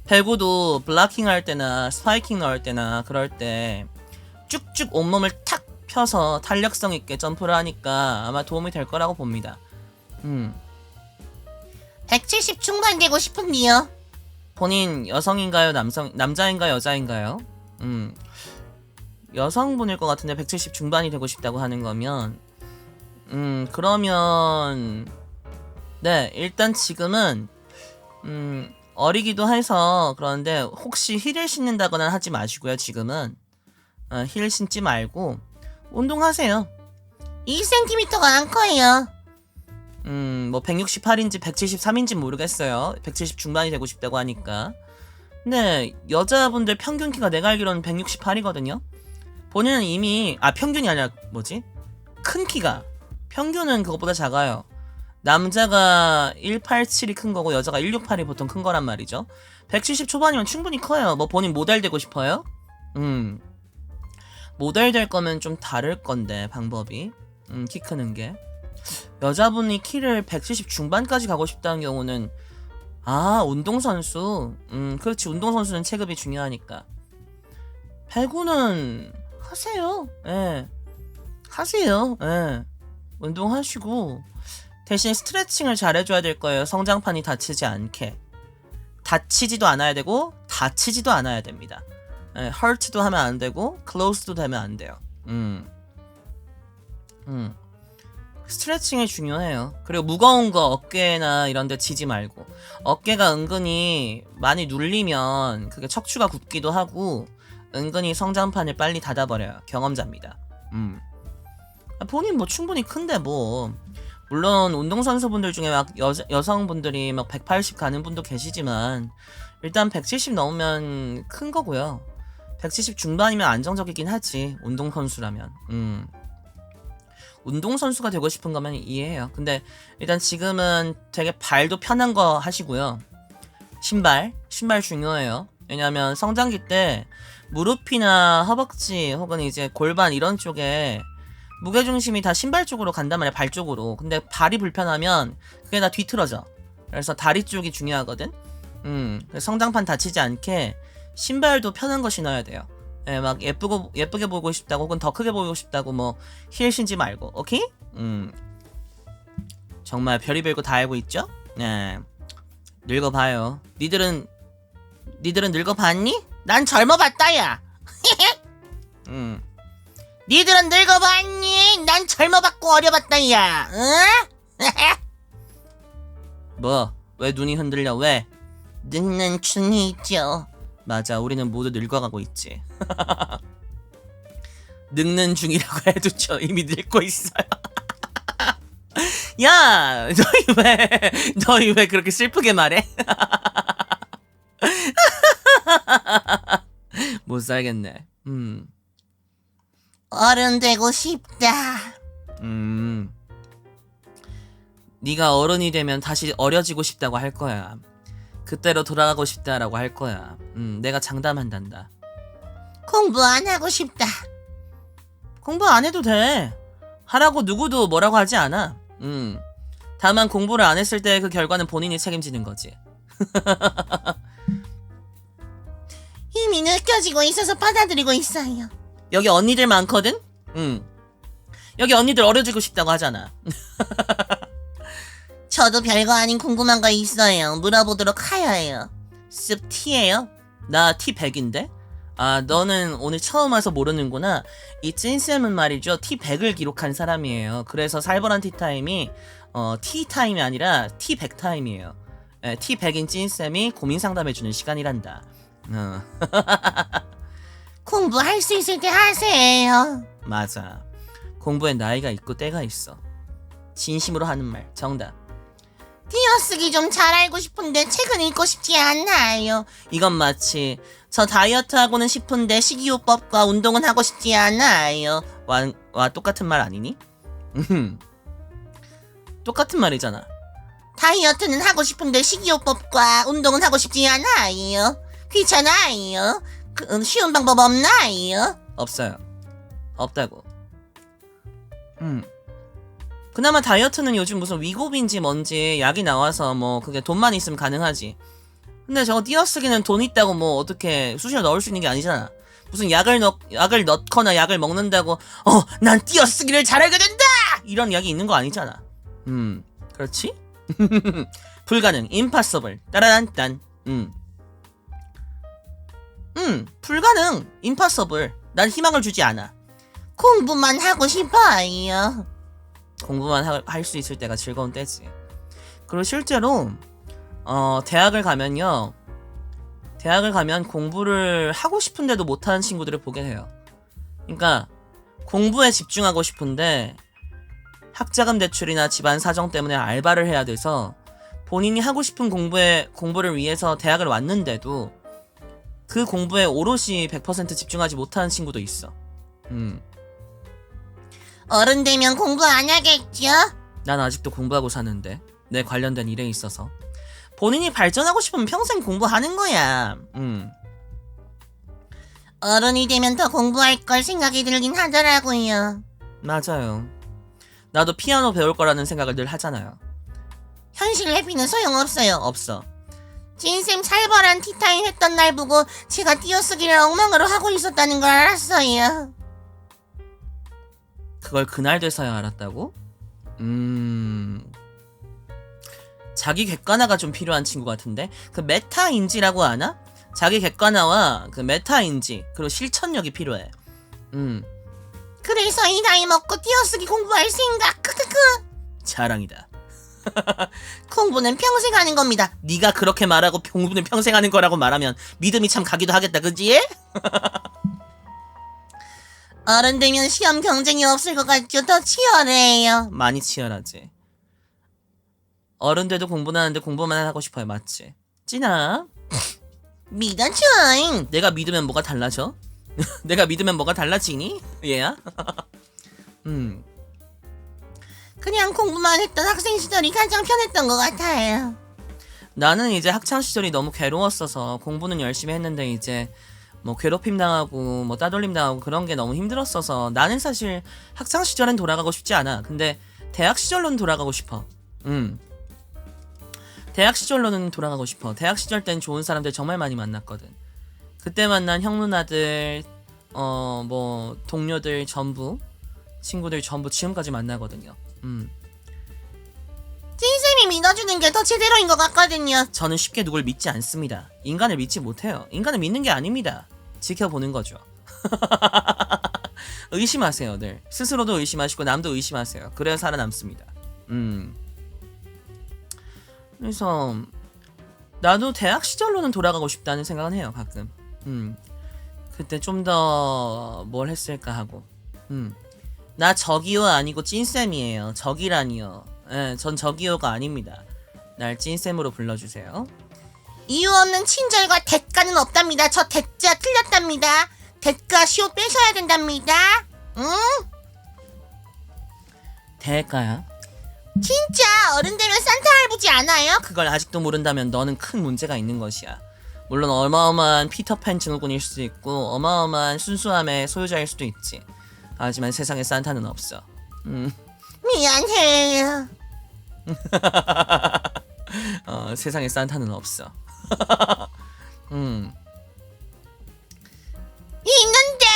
배구도 블락킹 할 때나 스파이킹 넣을 때나 그럴 때 쭉쭉 온몸을 탁 펴서 탄력성 있게 점프를 하니까 아마 도움이 될 거라고 봅니다. 170 중반 되고 싶은데요. 본인 여성인가요? 남자인가요? 여자인가요? 여성분일 것 같은데 170 중반이 되고 싶다고 하는 거면 그러면 네, 일단 지금은 어리기도 해서 그런데 혹시 힐을 신는다거나 하지 마시고요. 지금은 힐 신지 말고 운동하세요. 1cm가 안 커요. 뭐 168인지 173인지 모르겠어요. 170 중반이 되고 싶다고 하니까. 근데 여자분들 평균 키가 내가 알기로는 168이거든요. 본인은 이미 평균이 아니라 뭐지? 큰 키가 평균은 그것보다 작아요. 남자가 187이 큰 거고 여자가 168이 보통 큰 거란 말이죠. 170 초반이면 충분히 커요. 뭐 본인 모델 되고 싶어요? 모델 될 거면 좀 다를 건데 방법이 키 크는 게 여자분이 키를 170 중반까지 가고 싶다는 경우는 운동선수 그렇지 운동선수는 체급이 중요하니까 배구는 하세요. 예. 하세요. 예. 운동하시고 대신 스트레칭을 잘 해줘야 될 거예요. 성장판이 다치지 않게. 다치지도 않아야 되고 다치지도 않아야 됩니다. 예, hurt도 하면 안 되고 close도 되면 안 돼요. 스트레칭이 중요해요. 그리고 무거운 거 어깨나 이런 데 지지 말고 어깨가 은근히 많이 눌리면 그게 척추가 굽기도 하고 은근히 성장판을 빨리 닫아버려요. 경험자입니다. 본인 뭐 충분히 큰데 뭐 물론 운동선수분들 중에 막 여성분들이 막 180 가는 분도 계시지만 일단 170 넘으면 큰 거고요. 170 중반이면 안정적이긴 하지 운동선수라면. 운동선수가 되고 싶은 거면 이해해요. 근데 일단 지금은 되게 발도 편한 거 하시고요. 신발 중요해요. 왜냐면 성장기 때 무릎이나 허벅지 혹은 이제 골반 이런 쪽에 무게중심이 다 신발 쪽으로 간단 말이야. 발 쪽으로. 근데 발이 불편하면 그게 다 뒤틀어져. 그래서 다리 쪽이 중요하거든. 성장판 다치지 않게 신발도 편한 거 신어야 돼요. 예, 막 예쁘게 보고 싶다고 혹은 더 크게 보고 싶다고 뭐 힐 신지 말고. 오케이? 정말 별의별 거 다 알고 있죠? 네. 늙어봐요. 니들은 늙어봤니? 난 젊어봤다, 야. 니들은 늙어봤니? 난 젊어봤고 어려봤다, 야. 응? 뭐? 왜 눈이 흔들려? 왜? 늙는 중이죠. 맞아, 우리는 모두 늙어가고 있지. 늙는 중이라고 해도 저 이미 늙고 있어요. 야, 너희 왜 그렇게 슬프게 말해? 못 살겠네. 어른 되고 싶다. 네가 어른이 되면 다시 어려지고 싶다고 할 거야. 그때로 돌아가고 싶다라고 할 거야. 내가 장담한단다. 공부 안 하고 싶다. 공부 안 해도 돼. 하라고 누구도 뭐라고 하지 않아. 다만 공부를 안 했을 때 그 결과는 본인이 책임지는 거지. 이미 느껴지고 있어서 받아들이고 있어요. 여기 언니들 많거든? 여기 언니들 어려지고 싶다고 하잖아. 저도 별거 아닌 궁금한 거 있어요. 물어보도록 하여요. 습 T예요? 나 T100인데? 아, 너는 오늘 처음 와서 모르는구나. 이 찐쌤은 말이죠, T100을 기록한 사람이에요. 그래서 살벌한 티타임이 T타임이 아니라 T100타임이에요. T100인 찐쌤이 고민 상담해주는 시간이란다. 공부할 수 있을 때 하세요. 맞아. 공부엔 나이가 있고 때가 있어. 진심으로 하는 말, 정답. 띄어쓰기 좀 잘 알고 싶은데 책은 읽고 싶지 않아요. 이건 마치 저 다이어트 하고는 싶은데 식이요법과 운동은 하고 싶지 않아요. 와 똑같은 말 아니니? 똑같은 말이잖아. 다이어트는 하고 싶은데 식이요법과 운동은 하고 싶지 않아요. 귀찮아요. 쉬운 방법 없나요? 없어요. 없다고. 그나마 다이어트는 요즘 무슨 위고비인지 뭔지 약이 나와서 뭐 그게 돈만 있으면 가능하지. 근데 저거 띄어쓰기는 돈 있다고 뭐 어떻게 수시로 넣을 수 있는 게 아니잖아. 무슨 약을 넣거나 약을 먹는다고 난 띄어쓰기를 잘하게 된다! 이런 약이 있는 거 아니잖아. 그렇지? 불가능, impossible, 따라란딴. 불가능, impossible. 난 희망을 주지 않아. 공부만 하고 싶어요. 공부만 할 수 있을 때가 즐거운 때지. 그리고 실제로 대학을 가면요, 대학을 가면 공부를 하고 싶은데도 못하는 친구들을 보게 돼요. 그러니까 공부에 집중하고 싶은데 학자금 대출이나 집안 사정 때문에 알바를 해야 돼서 본인이 하고 싶은 공부를 위해서 대학을 왔는데도 그 공부에 오롯이 100% 집중하지 못하는 친구도 있어. 어른 되면 공부 안 하겠죠? 난 아직도 공부하고 사는데, 내 관련된 일에 있어서. 본인이 발전하고 싶으면 평생 공부하는 거야. 어른이 되면 더 공부할 걸 생각이 들긴 하더라고요. 맞아요. 나도 피아노 배울 거라는 생각을 늘 하잖아요. 현실 회피는 소용없어요. 없어. 진쌤 살벌한 티타임 했던 날 보고 제가 띄어쓰기를 엉망으로 하고 있었다는 걸 알았어요. 그걸 그날 돼서야 알았다고? 자기 객관화가 좀 필요한 친구 같은데? 그 메타인지라고 아나? 자기 객관화와 그 메타인지, 그리고 실천력이 필요해. 그래서 이 나이 먹고 띄어쓰기 공부할 생각. 크크크. 자랑이다. 공부는 평생 하는 겁니다. 네가 그렇게 말하고 공부는 평생 하는 거라고 말하면 믿음이 참 가기도 하겠다, 그지? 어른 되면 시험 경쟁이 없을 것 같죠? 더 치열해요. 많이 치열하지. 어른들도 공부는 하는데 공부만 하고 싶어요, 맞지? 찐아, 믿어줘잉. 내가 믿으면 뭐가 달라져? 내가 믿으면 뭐가 달라지니? 얘야? 그냥 공부만 했던 학생 시절이 가장 편했던 것 같아요. 나는 이제 학창 시절이 너무 괴로웠어서 공부는 열심히 했는데 이제 뭐 괴롭힘 당하고 뭐 따돌림 당하고 그런 게 너무 힘들었어서 나는 사실 학창 시절엔 돌아가고 싶지 않아. 근데 대학 시절로는 돌아가고 싶어. 대학 시절로는 돌아가고 싶어. 대학 시절 땐 좋은 사람들 정말 많이 만났거든. 그때 만난 형 누나들, 뭐 동료들 전부, 친구들 전부 지금까지 만나거든요. 찐쌤이 믿어주는 게 더 제대로인 것 같거든요. 저는 쉽게 누굴 믿지 않습니다. 인간을 믿지 못해요. 인간을 믿는 게 아닙니다. 지켜보는 거죠. 의심하세요, 늘. 스스로도 의심하시고 남도 의심하세요. 그래야 살아남습니다. 그래서 나도 대학 시절로는 돌아가고 싶다는 생각은 해요, 가끔. 그때 좀 더 뭘 했을까 하고. 나 저기요 아니고 찐쌤이에요. 저기라니요. 예, 전 저기요가 아닙니다. 날 찐쌤으로 불러주세요. 이유 없는 친절과 대가는 없답니다. 저 대자 틀렸답니다. 대가 시옷 빼셔야 된답니다. 응? 대가야? 진짜 어른 되면 산타 할아버지 않아요? 그걸 아직도 모른다면 너는 큰 문제가 있는 것이야. 물론 어마어마한 피터팬 증후군일 수도 있고 어마어마한 순수함의 소유자일 수도 있지. 하지만 세상에 산타는 없어. 미안해요. 세상에 산타는 없어. 있는데.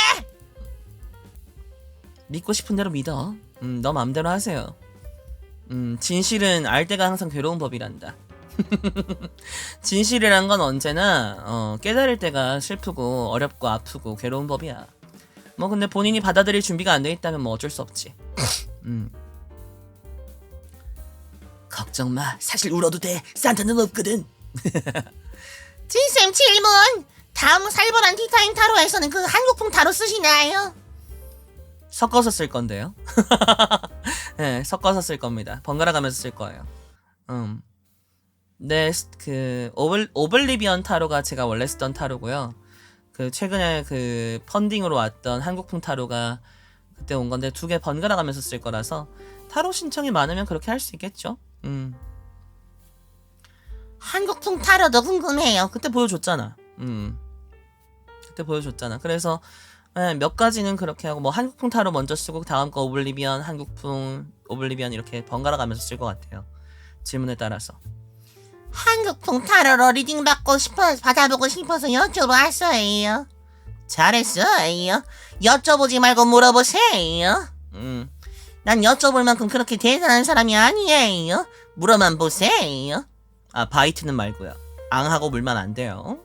믿고 싶은 대로 믿어. 너 맘대로 하세요. 진실은 알 때가 항상 괴로운 법이란다. 진실이란 건 언제나 깨달을 때가 슬프고 어렵고 아프고 괴로운 법이야. 뭐 근데 본인이 받아들일 준비가 안 돼 있다면 뭐 어쩔 수 없지. 걱정 마. 사실 울어도 돼. 산타는 없거든. 진쌤 질문. 다음 살벌한 티타임 타로에서는 그 한국풍 타로 쓰시나요? 섞어서 쓸 건데요. 네, 섞어서 쓸 겁니다. 번갈아 가면서 쓸 거예요. 그 오블리비언 타로가 제가 원래 쓰던 타로고요. 그 최근에 그 펀딩으로 왔던 한국풍 타로가 그때 온 건데 두 개 번갈아 가면서 쓸 거라서 타로 신청이 많으면 그렇게 할 수 있겠죠. 한국풍 타로도 궁금해요. 그때 보여줬잖아. 그때 보여줬잖아. 그래서 몇 가지는 그렇게 하고 뭐 한국풍 타로 먼저 쓰고 다음 거 오블리비언, 한국풍, 오블리비언 이렇게 번갈아 가면서 쓸 것 같아요. 질문에 따라서. 한국풍 타로로 리딩 받아보고 싶어서 여쭤봤어요. 잘했어요. 여쭤보지 말고 물어보세요. 난 여쭤볼 만큼 그렇게 대단한 사람이 아니에요. 물어만 보세요. 아, 바이트는 말고요. 앙하고 물면 안 돼요.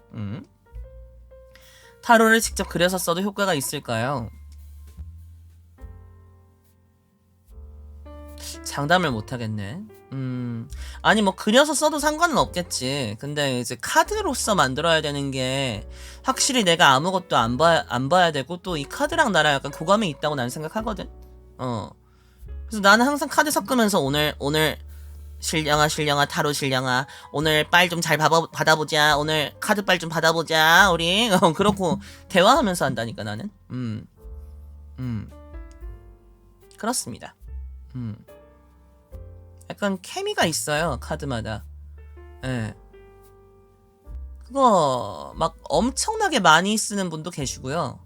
타로를 직접 그려서 써도 효과가 있을까요? 장담을 못 하겠네. 아니 뭐 그려서 써도 상관은 없겠지. 근데 이제 카드로서 만들어야 되는 게 확실히 내가 아무것도 안 봐야 되고 또 이 카드랑 나랑 약간 교감이 있다고 나는 생각하거든. 그래서 나는 항상 카드 섞으면서 오늘 신령아 타로 신령아 오늘 빨 좀 잘 받아보자. 오늘 카드 빨 좀 받아보자 우리. 그렇고 대화하면서 한다니까 나는. 그렇습니다. 약간 케미가 있어요 카드마다. 예. 그거 막 엄청나게 많이 쓰는 분도 계시고요.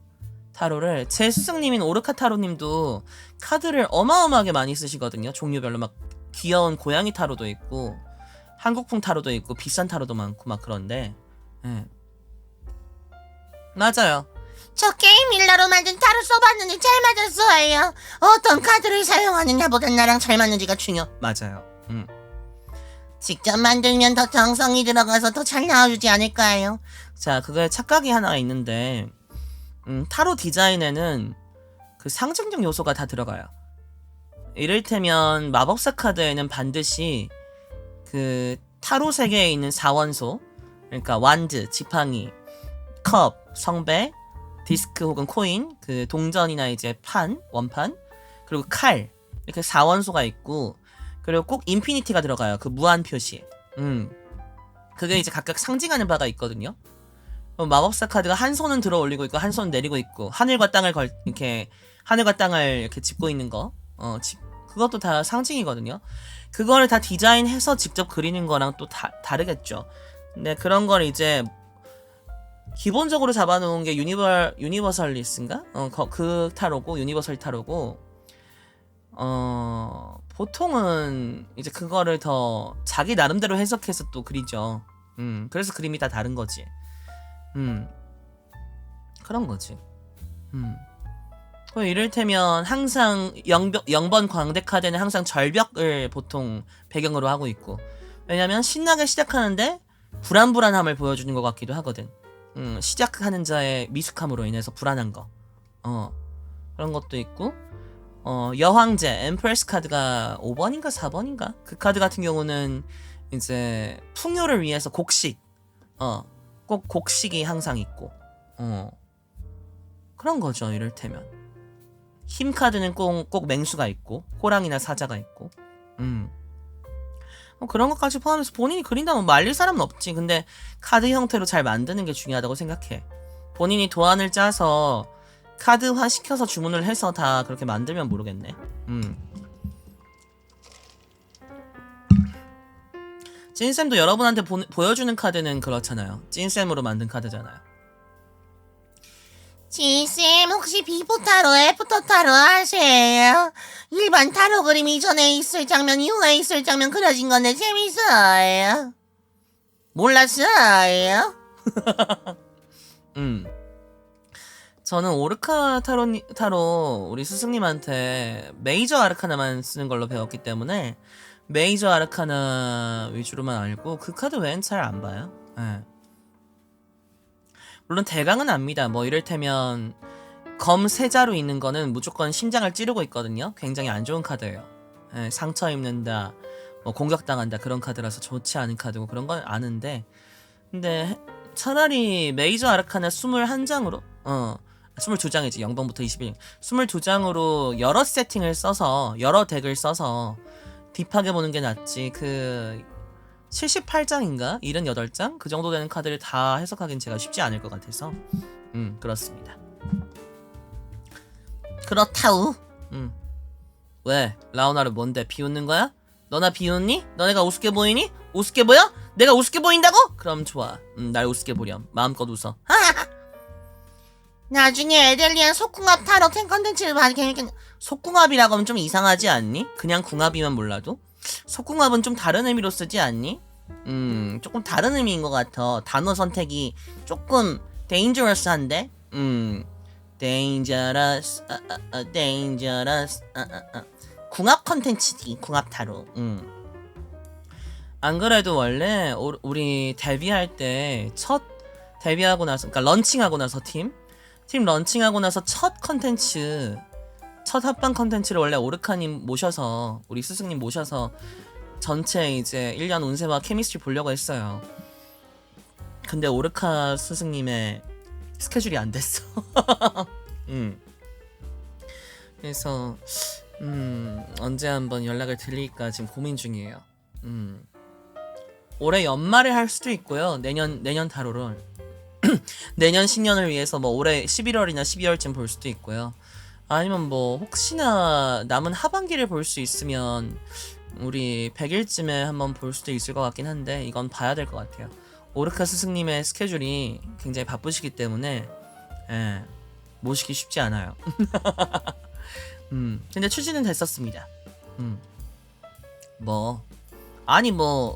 타로를 제 스승님인 오르카 타로님도 카드를 어마어마하게 많이 쓰시거든요. 종류별로 막 귀여운 고양이 타로도 있고 한국풍 타로도 있고 비싼 타로도 많고 막 그런데 예. 맞아요. 저 게임 일러로 만든 타로 써봤는데 잘 맞았어요. 어떤 카드를 사용하느냐보단 나랑 잘 맞는지가 중요. 맞아요. 직접 만들면 더 정성이 들어가서 더 잘 나와주지 않을까요? 자, 그거에 착각이 하나 있는데 타로 디자인에는 그 상징적 요소가 다 들어가요. 이를테면 마법사 카드에는 반드시 그 타로 세계에 있는 4원소, 그러니까 완드, 지팡이, 컵, 성배, 디스크 혹은 코인, 그 동전이나 이제 원판, 그리고 칼, 이렇게 4원소가 있고, 그리고 꼭 인피니티가 들어가요. 그 무한 표시. 그게 이제 각각 상징하는 바가 있거든요. 마법사 카드가 한 손은 들어 올리고 있고 한 손은 내리고 있고 하늘과 땅을 이렇게 짚고 있는 거. 그것도 다 상징이거든요. 그거를 다 디자인해서 직접 그리는 거랑 또 다르겠죠. 근데 그런 걸 이제 기본적으로 잡아놓은 게 유니버설리스인가? 그 타로고 유니버설 타로고 보통은 이제 그거를 더 자기 나름대로 해석해서 또 그리죠. 그래서 그림이 다 다른 거지. 그런 거지. 이를테면 항상 0번 광대 카드는 항상 절벽을 보통 배경으로 하고 있고, 왜냐면 신나게 시작하는데 불안함을 보여주는 것 같기도 하거든. 시작하는 자의 미숙함으로 인해서 불안한 거. 그런 것도 있고, 여황제 엠프레스 카드가 5번인가 4번인가? 그 카드 같은 경우는 이제 풍요를 위해서 곡식, 꼭 곡식이 항상 있고, 그런 거죠. 이를테면 힘 카드는 꼭 맹수가 있고 호랑이나 사자가 있고, 그런 것까지 포함해서 본인이 그린다면 말릴 사람은 없지. 근데 카드 형태로 잘 만드는 게 중요하다고 생각해. 본인이 도안을 짜서 카드화 시켜서 주문을 해서 다 그렇게 만들면 모르겠네. 찐쌤도 여러분한테 보여주는 카드는 그렇잖아요. 찐쌤으로 만든 카드잖아요. 지쌤 혹시 비포 타로, 애프터 타로 아세요? 일반 타로 그림 이전에 있을 장면, 이후에 있을 장면 그려진 건데 재밌어요. 몰랐어요? 저는 오르카 타로 우리 스승님한테 메이저 아르카나만 쓰는 걸로 배웠기 때문에 메이저 아르카나 위주로만 알고 그 카드 외엔 잘 안 봐요. 네. 물론 대강은 압니다. 뭐 이를테면 검 세자로 있는 거는 무조건 심장을 찌르고 있거든요. 굉장히 안 좋은 카드예요. 네, 상처 입는다, 뭐 공격당한다 그런 카드라서 좋지 않은 카드고 그런 건 아는데, 근데 차라리 메이저 아르카나 21장으로 22장이지 0번부터 21 22장으로 여러 세팅을 써서 여러 덱을 써서 딥하게 보는 게 낫지. 그 78장인가? 78장? 그 정도 되는 카드를 다 해석하기는 제가 쉽지 않을 것 같아서 그렇습니다. 그렇다우. 왜? 라오나르 뭔데? 비웃는 거야? 너나 비웃니? 너네가 우습게 보이니? 우습게 보여? 내가 우습게 보인다고? 그럼 좋아. 날 우습게 보렴. 마음껏 웃어. 나중에 에델리안 속궁합 타로 캔 컨텐츠를 봐도 재밌겠네. 속궁합이라고 하면 좀 이상하지 않니? 그냥 궁합이면 몰라도? 속궁합은 좀 다른 의미로 쓰지 않니? 조금 다른 의미인 것 같아. 단어 선택이 조금 dangerous한데? dangerous, dangerous, 궁합 컨텐츠지, 궁합 타로. 안 그래도 원래 우리 데뷔할 때 데뷔하고 나서, 그러니까 런칭하고 나서 팀 런칭하고 나서 첫 합방 컨텐츠를 원래 오르카님 모셔서, 우리 스승님 모셔서 전체 이제 1년 운세와 케미스트리 보려고 했어요. 근데 오르카 스승님의 스케줄이 안 됐어. 그래서 언제 한번 연락을 드릴까 지금 고민 중이에요. 올해 연말에 할 수도 있고요. 내년 타로를 내년 신년을 위해서 뭐 올해 11월이나 12월쯤 볼 수도 있고요. 아니면 뭐 혹시나 남은 하반기를 볼 수 있으면 우리 100일쯤에 한번 볼 수도 있을 것 같긴 한데, 이건 봐야 될 것 같아요. 오르카 스승님의 스케줄이 굉장히 바쁘시기 때문에 모시기 쉽지 않아요. 근데 추진은 됐었습니다. 뭐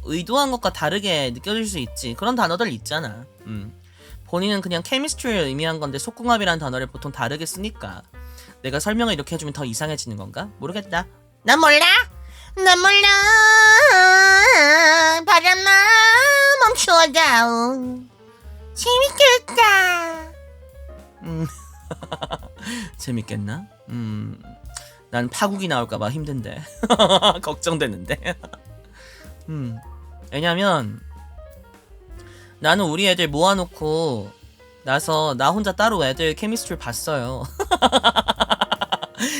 의도한 것과 다르게 느껴질 수 있지. 그런 단어들 있잖아. 본인은 그냥 케미스트리를 의미한 건데 속궁합이라는 단어를 보통 다르게 쓰니까 내가 설명을 이렇게 해주면 더 이상해지는 건가? 모르겠다. 난 몰라. 바람아 멈춰다오. 재밌겠다. 재밌겠나? 난 파국이 나올까봐 힘든데. 걱정되는데. 왜냐면 나는 우리 애들 모아놓고 나서 나 혼자 따로 애들 케미스트리를 봤어요.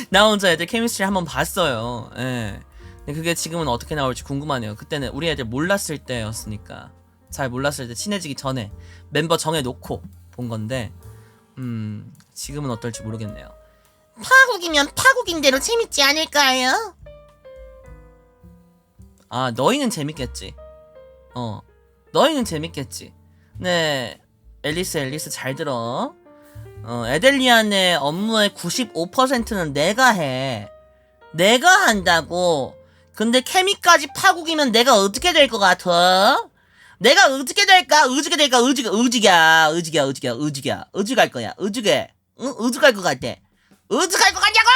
나 혼자 애들 케미스트리 한번 봤어요. 예. 근데 그게 지금은 어떻게 나올지 궁금하네요. 그때는 우리 애들 몰랐을 때였으니까, 잘 몰랐을 때, 친해지기 전에 멤버 정해놓고 본 건데 지금은 어떨지 모르겠네요. 파국이면 파국인 대로 재밌지 않을까요? 아, 너희는 재밌겠지. 너희는 재밌겠지. 네, 앨리스 잘 들어. 에델리안의 업무의 95%는 내가 해. 내가 한다고. 근데 케미까지 파국이면 내가 어떻게 될 것 같아? 내가 어떻게 될까? 의지갈 거야. 의지갈 것 같아. 의지갈 것 같냐고!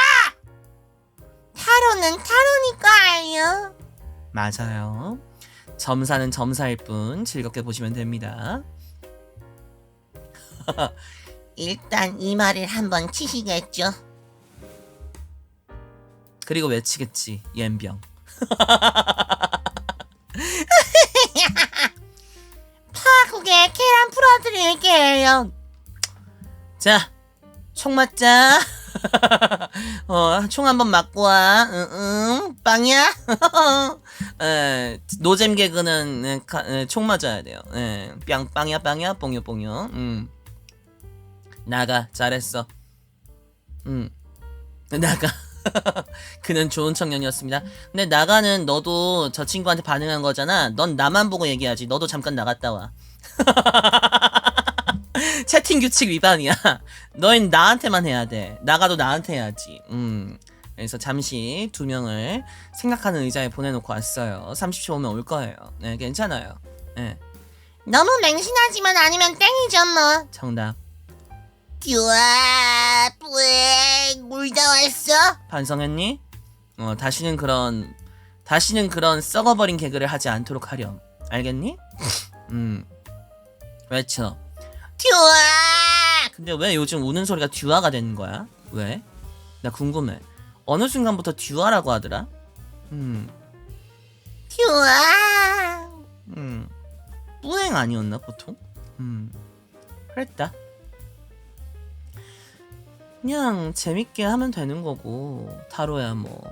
타로는 타로니까요. 맞아요. 점사는 점사일 뿐 즐겁게 보시면 됩니다. 일단 이 말을 한번 치시겠죠. 그리고 외치겠지, 옌병. 파국에 계란 풀어드릴게요. 자, 총 맞자. 총 한번 맞고 와. 빵이야? 노잼 개그는 총 맞아야 돼요. 빵이야, 뽕요. 나가, 잘했어. 나가. 그는 좋은 청년이었습니다. 근데 나가는 너도 저 친구한테 반응한 거잖아. 넌 나만 보고 얘기하지. 너도 잠깐 나갔다 와. 채팅 규칙 위반이야. 너흰 나한테만 해야 돼. 나가도 나한테 해야지. 그래서 잠시 2명을 생각하는 의자에 보내놓고 왔어요. 30초 오면 올 거예요. 네, 괜찮아요. 네. 너무 맹신하지만 않으면 땡이죠 뭐. 정답. 듀아 뿌에 울다 왔어? 반성했니? 다시는 그런 썩어버린 개그를 하지 않도록 하렴. 알겠니? 외쳐. 듀아! 근데 왜 요즘 우는 소리가 듀아가 되는 거야? 왜? 나 궁금해. 어느 순간부터 듀아라고 하더라? 듀아! 뿌행 아니었나 보통? 그랬다. 그냥 재밌게 하면 되는 거고, 타로야 뭐.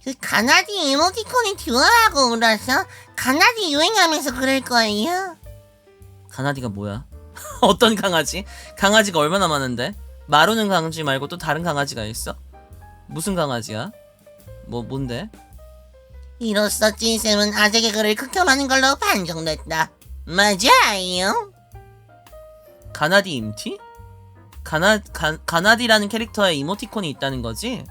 그 가나디 이모티콘이 듀오하고 울어서 가나디 유행하면서 그럴 거예요. 가나디가 뭐야? 어떤 강아지? 강아지가 얼마나 많은데? 마루는 강아지 말고 또 다른 강아지가 있어? 무슨 강아지야? 뭔데? 이로써 찐쌤은 아재 개그를 극혐하는 걸로 판정됐다. 맞아요. 가나디 임티? 가나디라는 캐릭터에 이모티콘이 있다는 거지?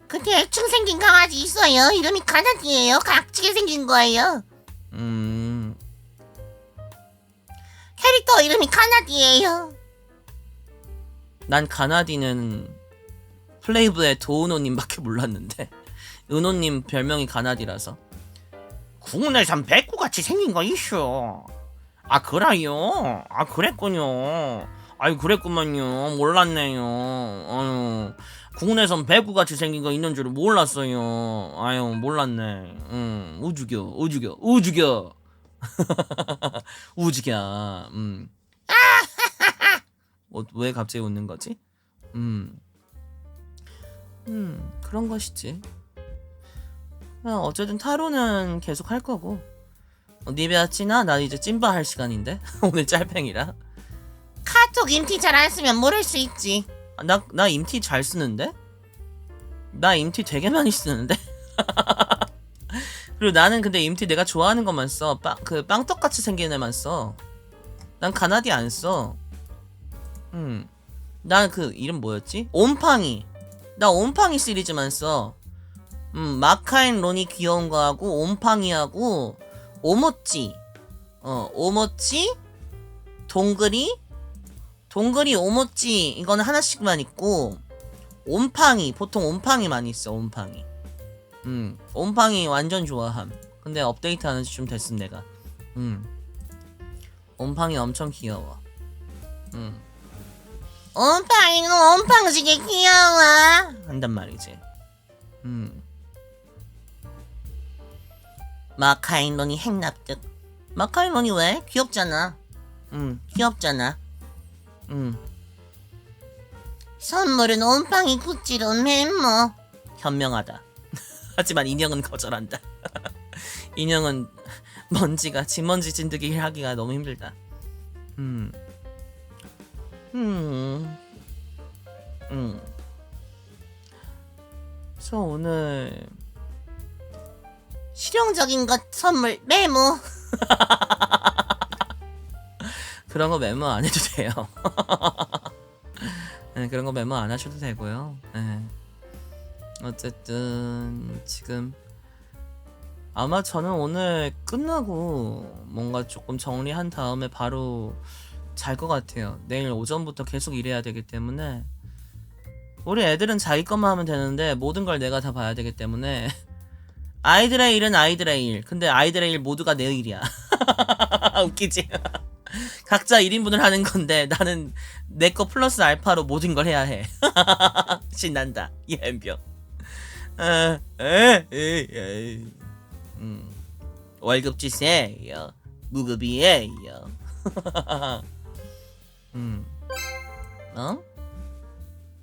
그 대충 생긴 강아지 있어요. 이름이 가나디예요. 각지게 생긴 거예요. 캐릭터 이름이 가나디예요. 난 가나디는 플레이브의 도은호님밖에 몰랐는데 은호님 별명이 가나디라서. 국내산 백구같이 생긴 거 있쇼. 아 그래요? 아 그랬군요. 아유 그랬구만요. 몰랐네요. 아유 국내산 백구같이 생긴 거 있는 줄은 몰랐어요. 아유 몰랐네. 우죽여 우죽여 우죽여. 왜 갑자기 웃는 거지? 그런 것이지. 어쨌든 타로는 계속 할 거고. 니베아 찌나? 나 이제 찐바 할 시간인데 오늘 짤팽이라. 카톡 임티 잘 안 쓰면 모를 수 있지. 나 임티 잘 쓰는데? 나 임티 되게 많이 쓰는데? 그리고 나는 근데 임티 내가 좋아하는 것만 써. 그 빵떡같이 생긴 애만 써. 난 가나디 안 써. 난 그 이름 뭐였지? 옴팡이. 나 옴팡이 시리즈만 써. 마카앤 론이 귀여운 거 하고 옴팡이하고 오모찌. 오모찌, 동그리, 오모찌 이거는 하나씩만 있고 옴팡이 보통 옴팡이 많이 있어. 옴팡이. 옴팡이 완전 좋아함. 근데 업데이트하는 지 좀 됐음 내가. 옴팡이 엄청 귀여워. 옴팡이는 옴팡지게 귀여워. 한단 말이지. 마카인론이 핵납득. 마카인론이 왜? 귀엽잖아. 귀엽잖아. 선물은 옴팡이 구찌로 메모. 현명하다. 하지만 인형은 거절한다. 인형은 먼지가 진먼지 진드기 하기가 너무 힘들다. 그래서 오늘 실용적인 것 선물 메모. 그런 거 메모 안 해도 돼요. 네, 그런 거 메모 안 하셔도 되고요. 네. 어쨌든 지금 아마 저는 오늘 끝나고 뭔가 조금 정리한 다음에 바로 잘 것 같아요. 내일 오전부터 계속 일해야 되기 때문에. 우리 애들은 자기 것만 하면 되는데 모든 걸 내가 다 봐야 되기 때문에 아이들의 일은 아이들의 일. 근데 아이들의 일 모두가 내 일이야. 웃기지? 각자 1인분을 하는 건데 나는 내 거 플러스 알파로 모든 걸 해야 해. 신난다 이 햄병. 월급 주세요. 무급이에요.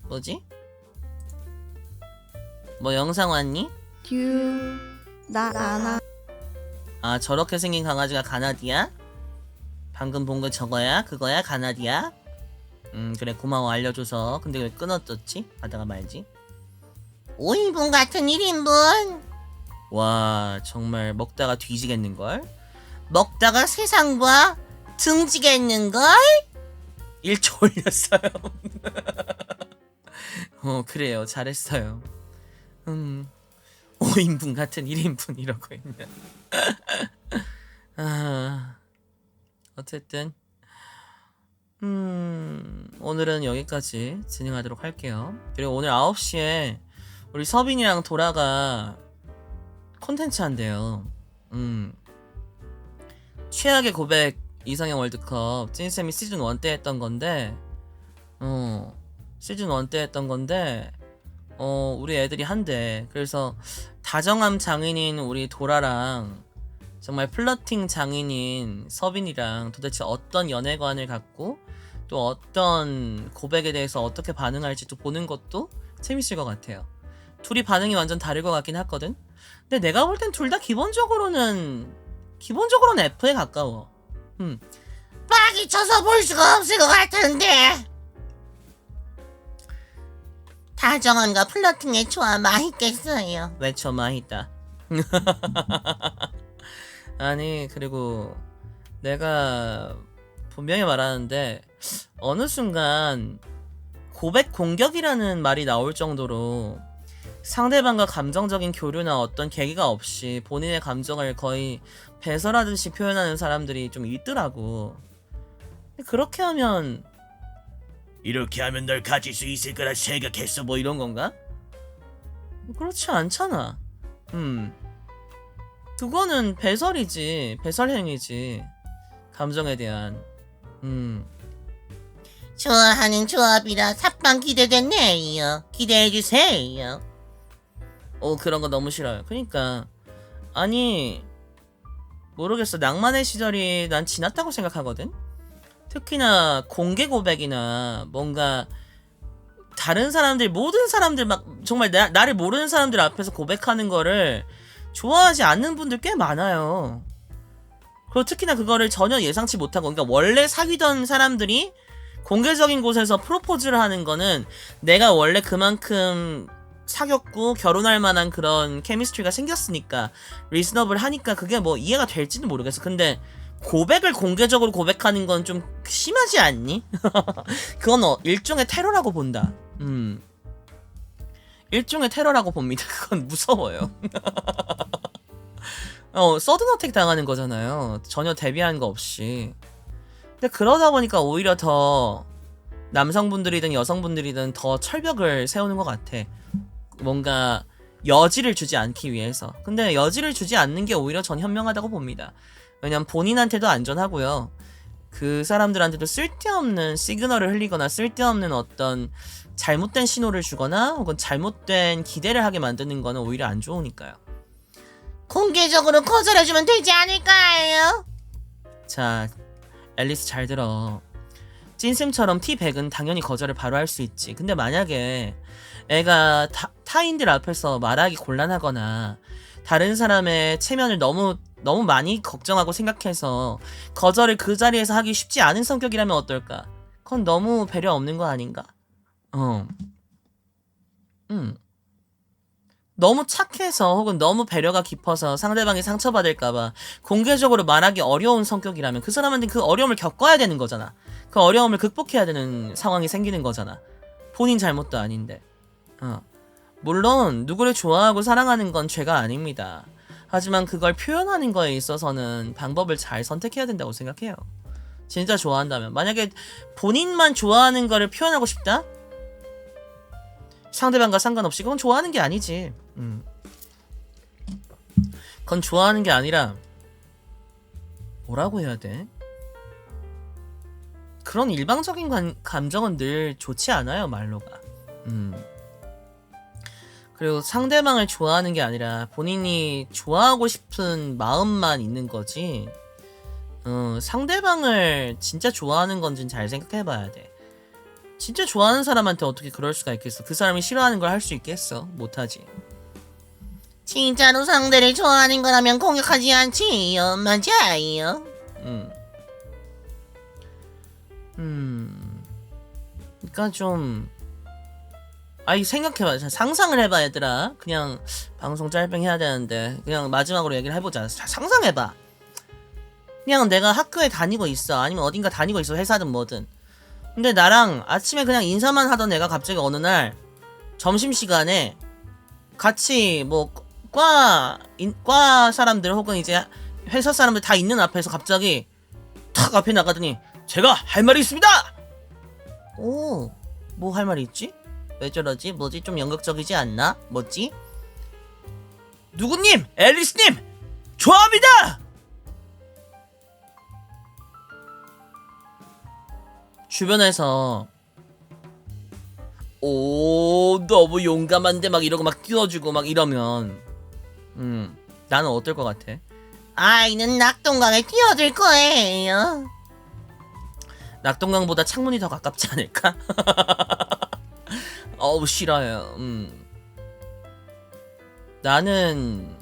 뭐지? 뭐 영상 왔니? 나 안아. 아 저렇게 생긴 강아지가 가나디야? 방금 본 거 저거야? 그거야? 가나디야? 그래 고마워 알려줘서. 근데 왜 끊었었지? 하다가 말지. 5인분 같은 1인분. 와 정말 먹다가 뒤지겠는걸? 먹다가 세상 봐. 등지겠는걸? 1초 올렸어요. 그래요 잘했어요. 5인분 같은 1인분 이러고 있네. 어쨌든 오늘은 여기까지 진행하도록 할게요. 그리고 오늘 9시에 우리 서빈이랑 도라가 콘텐츠 한대요. 최악의 고백 이상형 월드컵 찐쌤이 시즌 1 때 했던 건데 시즌 1 때 했던 건데 우리 애들이 한대. 그래서 다정함 장인인 우리 도라랑 정말 플러팅 장인인 서빈이랑 도대체 어떤 연애관을 갖고 또 어떤 고백에 대해서 어떻게 반응할지 또 보는 것도 재밌을 것 같아요. 둘이 반응이 완전 다를 것 같긴 하거든. 근데 내가 볼 땐 둘 다 기본적으로는 F에 가까워. 빡이 쳐서 볼 수가 없을 것 같은데. 다정함과 플러팅의 조화 맛있겠어요. 외쳐 맛있다. 아니 그리고 내가 분명히 말하는데 어느 순간 고백 공격이라는 말이 나올 정도로 상대방과 감정적인 교류나 어떤 계기가 없이 본인의 감정을 거의 배설하듯이 표현하는 사람들이 좀 있더라고. 그렇게 하면 이렇게 하면 널 가질 수 있을 거라 생각했어 뭐 이런 건가? 그렇지 않잖아. 그거는 배설이지. 배설 행위지. 감정에 대한. 좋아하는 조합이라 삽방 기대됐네요. 기대해주세요. 그런 거 너무 싫어요. 그러니까 아니 모르겠어. 낭만의 시절이 난 지났다고 생각하거든. 특히나 공개 고백이나 뭔가 다른 사람들 모든 사람들 막 정말 나를 모르는 사람들 앞에서 고백하는 거를 좋아하지 않는 분들 꽤 많아요. 그리고 특히나 그거를 전혀 예상치 못하고, 그러니까 원래 사귀던 사람들이 공개적인 곳에서 프로포즈를 하는 거는 내가 원래 그만큼 사귀었고 결혼할 만한 그런 케미스트리가 생겼으니까 리스너블 하니까 그게 뭐 이해가 될지는 모르겠어. 근데 고백을 공개적으로 고백하는 건 좀 심하지 않니? 그건 일종의 테러라고 본다. 일종의 테러라고 봅니다. 그건 무서워요. 서든어택 당하는 거잖아요. 전혀 대비한 거 없이. 근데 그러다 보니까 오히려 더 남성분들이든 여성분들이든 더 철벽을 세우는 것 같아. 뭔가 여지를 주지 않기 위해서. 근데 여지를 주지 않는 게 오히려 전 현명하다고 봅니다. 왜냐면 본인한테도 안전하고요. 그 사람들한테도 쓸데없는 시그널을 흘리거나 쓸데없는 어떤 잘못된 신호를 주거나 혹은 잘못된 기대를 하게 만드는 거는 오히려 안 좋으니까요. 공개적으로 거절해주면 되지 않을까요? 자, 앨리스 잘 들어. 찐쌤처럼 T100은 당연히 거절을 바로 할 수 있지. 근데 만약에 애가 타인들 앞에서 말하기 곤란하거나 다른 사람의 체면을 너무 많이 걱정하고 생각해서 거절을 그 자리에서 하기 쉽지 않은 성격이라면 어떨까? 그건 너무 배려 없는 거 아닌가? 너무 착해서 혹은 너무 배려가 깊어서 상대방이 상처받을까봐 공개적으로 말하기 어려운 성격이라면 그 사람한테 그 어려움을 겪어야 되는 거잖아. 그 어려움을 극복해야 되는 상황이 생기는 거잖아. 본인 잘못도 아닌데. 물론 누구를 좋아하고 사랑하는 건 죄가 아닙니다. 하지만 그걸 표현하는 거에 있어서는 방법을 잘 선택해야 된다고 생각해요. 진짜 좋아한다면. 만약에 본인만 좋아하는 거를 표현하고 싶다? 상대방과 상관없이 그건 좋아하는 게 아니지. 그건 좋아하는 게 아니라 뭐라고 해야 돼? 그런 일방적인 감정은 늘 좋지 않아요, 말로가. 그리고 상대방을 좋아하는 게 아니라 본인이 좋아하고 싶은 마음만 있는 거지. 상대방을 진짜 좋아하는 건지는 잘 생각해봐야 돼. 진짜 좋아하는 사람한테 어떻게 그럴 수가 있겠어? 그 사람이 싫어하는 걸 할 수 있겠어? 못하지. 진짜로 상대를 좋아하는 거라면 공격하지 않지요. 맞아요. 그니까 좀 아이 생각해봐. 상상을 해봐 얘들아. 그냥 방송 짧게 해야 되는데 그냥 마지막으로 얘기를 해보자. 상상해봐. 그냥 내가 학교에 다니고 있어. 아니면 어딘가 다니고 있어. 회사든 뭐든. 근데 나랑 아침에 그냥 인사만 하던 애가 갑자기 어느 날 점심시간에 같이 뭐 과 사람들 혹은 이제 회사 사람들 다 있는 앞에서 갑자기 탁 앞에 나가더니 제가 할 말이 있습니다! 오, 뭐 할 말이 있지? 왜 저러지? 뭐지? 좀 연극적이지 않나? 뭐지? 누구님! 앨리스님! 좋아합니다! 주변에서 오 너무 용감한데 막 이러고 막 끼워주고 막 이러면 나는 어떨 것 같아? 아이는 낙동강에 뛰어들 거예요. 낙동강보다 창문이 더 가깝지 않을까? 어우 싫어요. 나는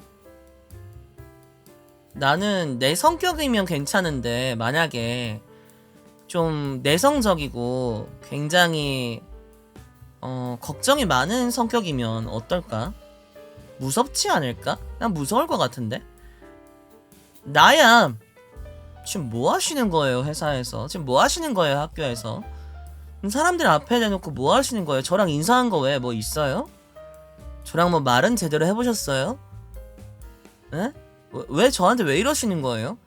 내 성격이면 괜찮은데 만약에 좀 내성적이고 굉장히 걱정이 많은 성격이면 어떨까? 무섭지 않을까? 난 무서울 것 같은데? 나야 지금 뭐 하시는 거예요 회사에서? 지금 뭐 하시는 거예요 학교에서? 사람들 앞에 대놓고 뭐 하시는 거예요? 저랑 인사한 거 왜 뭐 있어요? 저랑 뭐 말은 제대로 해보셨어요? 에? 왜 저한테 왜 이러시는 거예요?